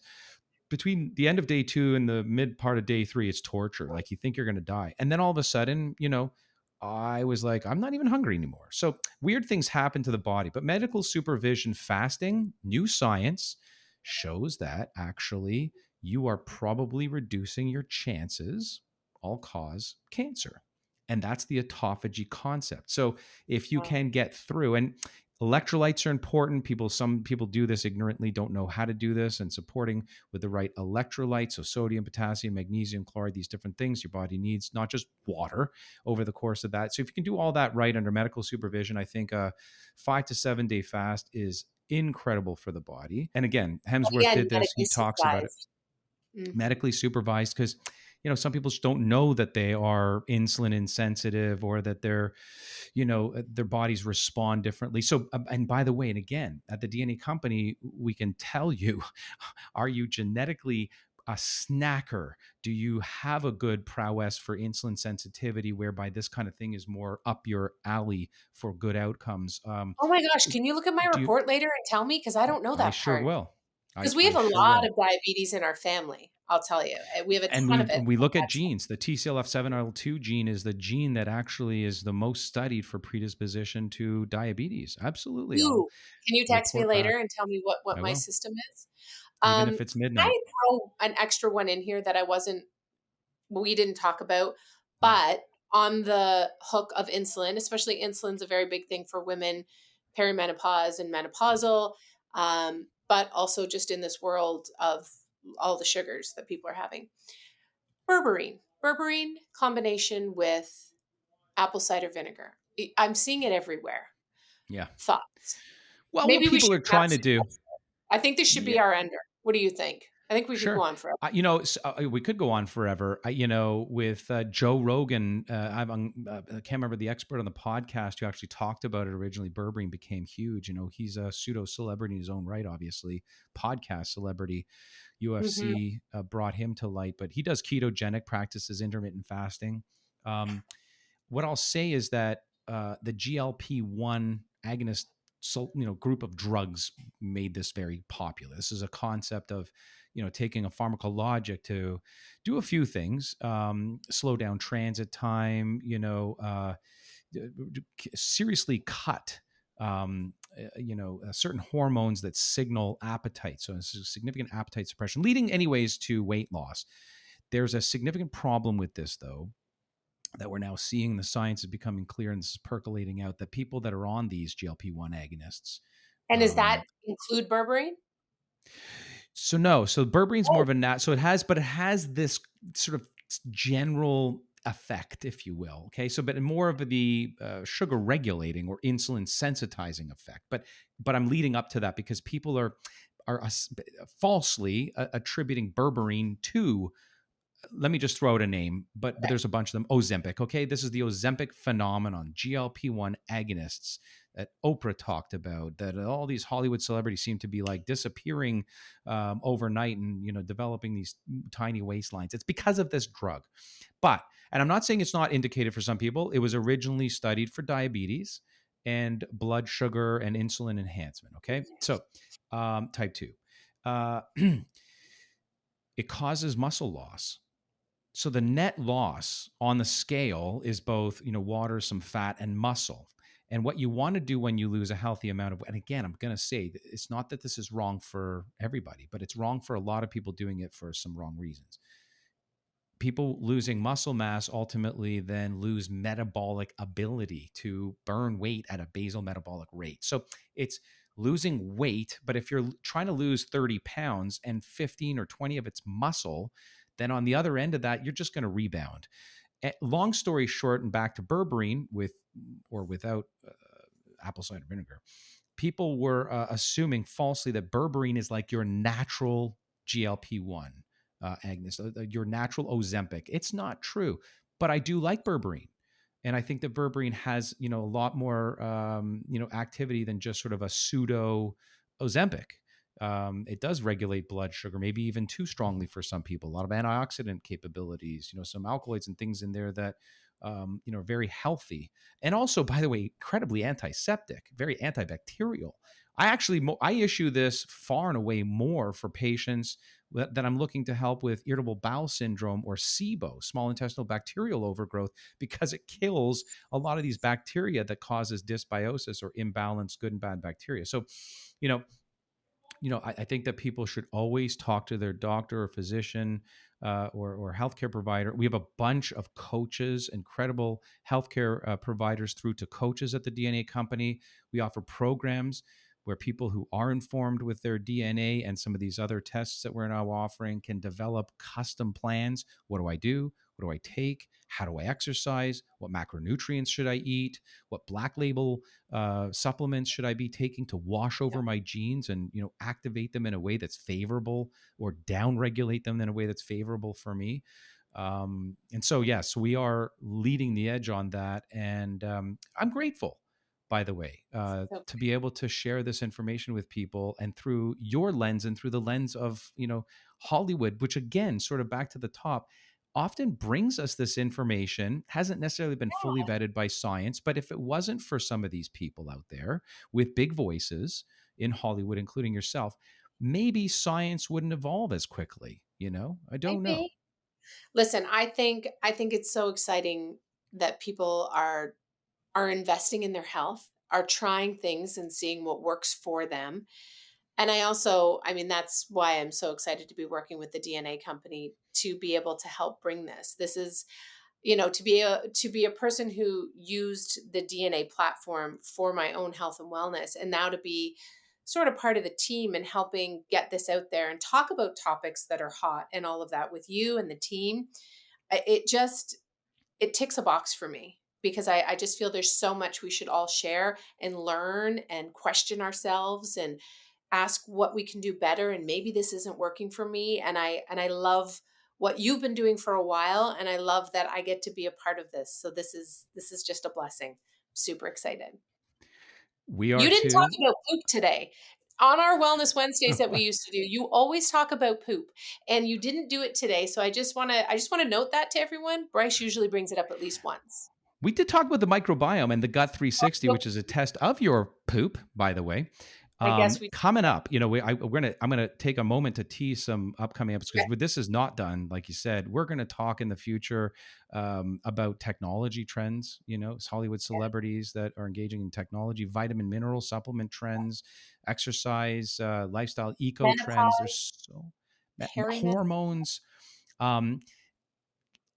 between the end of day 2 and the mid part of day 3, it's torture. Like you think you're going to die. And then all of a sudden, I was like, I'm not even hungry anymore. So weird things happen to the body. But medical supervision fasting, new science shows that actually you are probably reducing your chances, all cause cancer. And that's the autophagy concept. So if you Wow. can get through, and electrolytes are important. Some people do this ignorantly, don't know how to do this, and supporting with the right electrolytes, so sodium, potassium, magnesium, chloride, these different things your body needs, not just water over the course of that. So if you can do all that right under medical supervision, I think a 5 to 7 day fast is incredible for the body. And again, Hemsworth Again, did this. He medically talks about it supervised. Mm. medically supervised, because some people just don't know that they are insulin insensitive, or that their bodies respond differently. So and by the way, and again, at the DNA company, we can tell you, are you genetically a snacker? Do you have a good prowess for insulin sensitivity, whereby this kind of thing is more up your alley for good outcomes? Oh my gosh, can you look at my Do you report later and tell me? Because I don't know I that sure part. will. Because we have I a sure lot will. of diabetes in our family, I'll tell you. We have a And ton we of it we on look at that side. genes. The TCLF7L2 gene is the gene that actually is the most studied for predisposition to diabetes. Absolutely. I'll Ooh, can you text me report back. later and tell me what I my will, system is? even if it's Can I midnight. throw an extra one in here that we didn't talk about, Yeah. but on the hook of insulin, especially insulin's a very big thing for women, perimenopause and menopausal, but also just in this world of all the sugars that people are having. Berberine combination with apple cider vinegar. I'm seeing it everywhere. Yeah. Thoughts? Well, what Maybe we people should are trying to actually do. go for it. I think this should be Yeah. our ender. What do you think? I think we could go Sure. on forever. We could go on forever. With Joe Rogan, I can't remember the expert on the podcast who actually talked about it originally. Berberine became huge. He's a pseudo celebrity in his own right, obviously, podcast celebrity. Hmm. UFC brought him to light, but he does ketogenic practices, intermittent fasting. What I'll say is that the GLP-1 agonist group of drugs made this very popular. This is a concept of taking a pharmacologic to do a few things, slow down transit time, seriously cut certain hormones that signal appetite. So it's a significant appetite suppression, leading anyways to weight loss. There's a significant problem with this, though, that we're now seeing. The science is becoming clear, and this is percolating out, that people that are on these GLP-1 agonists. And does um, that include berberine? so no, so berberine's more Oh, of a so it has this sort of general effect, if you will. Okay, so but more of the sugar regulating or insulin sensitizing effect. But I'm leading up to that because people are falsely attributing berberine to, let me just throw out a name, but okay. there's a bunch of them. Ozempic. Okay, this is the Ozempic phenomenon. GLP-1 agonists that Oprah talked about, that all these Hollywood celebrities seem to be like disappearing overnight, and developing these tiny waistlines. It's because of this drug. And I'm not saying it's not indicated for some people. It was originally studied for diabetes and blood sugar and insulin enhancement. Okay, so type 2. Uh, it causes muscle loss. So the net loss on the scale is both, water, some fat, and muscle. And what you want to do when you lose a healthy amount of, and again, I'm going to say it's not that this is wrong for everybody, but it's wrong for a lot of people doing it for some wrong reasons. People losing muscle mass ultimately then lose metabolic ability to burn weight at a basal metabolic rate. So it's losing weight, but if you're trying to lose 30 pounds and 15 or 20 of it's muscle, then on the other end of that, you're just going to rebound. Long story short, and back to berberine, with or without apple cider vinegar, people were assuming falsely that berberine is like your natural GLP-1 agonist, your natural Ozempic. It's not true, but I do like berberine. And I think that berberine has, a lot more, activity than just sort of a pseudo Ozempic. It does regulate blood sugar, maybe even too strongly for some people. A lot of antioxidant capabilities, some alkaloids and things in there that, are very healthy. And also, by the way, incredibly antiseptic, very antibacterial. I issue this far and away more for patients that I'm looking to help with irritable bowel syndrome or SIBO, small intestinal bacterial overgrowth, because it kills a lot of these bacteria that causes dysbiosis or imbalanced good and bad bacteria. So, you know, I think that people should always talk to their doctor or physician or healthcare provider. We have a bunch of coaches, incredible healthcare providers through to coaches at the DNA company. We offer programs where people who are informed with their DNA and some of these other tests that we're now offering can develop custom plans. What do I do? What do I take? How do I exercise? What macronutrients should I eat? What black label supplements should I be taking to wash over Yeah. my genes and activate them in a way that's favorable, or downregulate them in a way that's favorable for me? And so yes, we are leading the edge on that, and I'm grateful, by the way, So to be able to share this information with people, and through your lens and through the lens of Hollywood, which again, sort of back to the top, often brings us this information, hasn't necessarily been fully vetted by science. But if it wasn't for some of these people out there with big voices in Hollywood, including yourself, maybe science wouldn't evolve as quickly. I don't know. maybe. Listen, I think it's so exciting that people are investing in their health, are trying things and seeing what works for them. And I mean, that's why I'm so excited to be working with the DNA company to be able to help bring this. This is, to be a person who used the DNA platform for my own health and wellness, and now to be sort of part of the team and helping get this out there and talk about topics that are hot and all of that with you and the team. It just it ticks a box for me because I just feel there's so much we should all share and learn and question ourselves ask what we can do better, and maybe this isn't working for me, and I love what you've been doing for a while, and I love that I get to be a part of this. So this is just a blessing. Super excited. We are You didn't talk too. about poop today. On our Wellness Wednesdays that we used to do, you always talk about poop, and you didn't do it today. So I just want to note that to everyone. Bryce usually brings it up at least once. We did talk about the microbiome and the Gut 360, which is a test of your poop, by the way. I guess we Coming up, I'm gonna take a moment to tease some upcoming episodes because this is not done. Like you said, we're gonna talk in the future about technology trends. Hollywood celebrities that are engaging in technology, vitamin, mineral supplement trends, exercise, lifestyle, eco trends. menopause, There's so perimenopause. hormones. Um,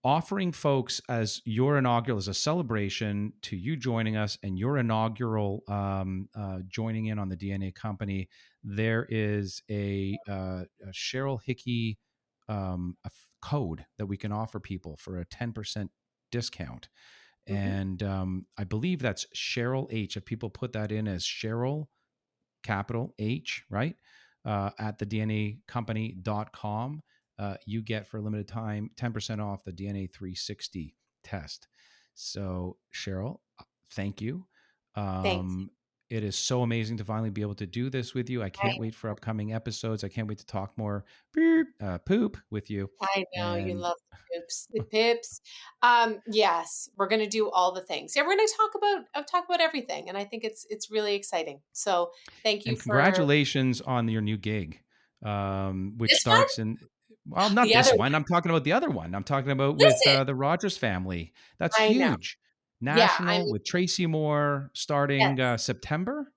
Offering folks as your inaugural as a celebration to you joining us and your inaugural joining in on the DNA company. There is a Cheryl Hickey code that we can offer people for a 10% discount. Mhm. And I believe that's Cheryl H. If people put that in as Cheryl capital H, right? At the DNAcompany.com, you get for a limited time 10% off the DNA 360 test. So, Cheryl, thank you. Thanks. It is so amazing to finally be able to do this with you. I I can't wait for upcoming episodes. I can't wait to talk more poop with you. I know you And love the pips. The pips. Yes, we're gonna do all the things. Yeah, we're gonna talk about everything, and I think it's really exciting. So thank you and for congratulations on your new gig, which this one. starts in, well, not The other this one. one. I'm talking about the other one. I'm talking about with Listen, the Rogers family. That's I know. huge. Yeah, I'm National with Tracy Moore starting yes. September.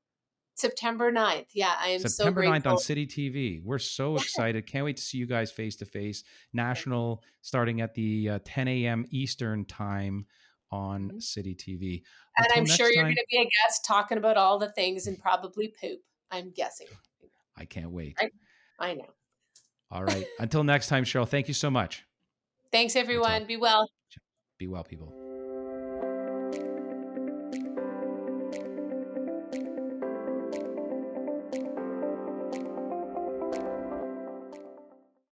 September 9th. Yeah, I am so September 9th on grateful. City TV. We're so Yeah. excited. Can't wait to see you guys face to face. Thank you. National starting at the 10 a.m. Eastern time on Mhm. City TV. And Until I'm sure next you're time, gonna be a guest talking about all the things and probably poop. I'm guessing. I can't wait. Right? I know. All right. Until next time, Cheryl, thank you so much. Thanks, We'll talk. everyone. Be well. Be well, people.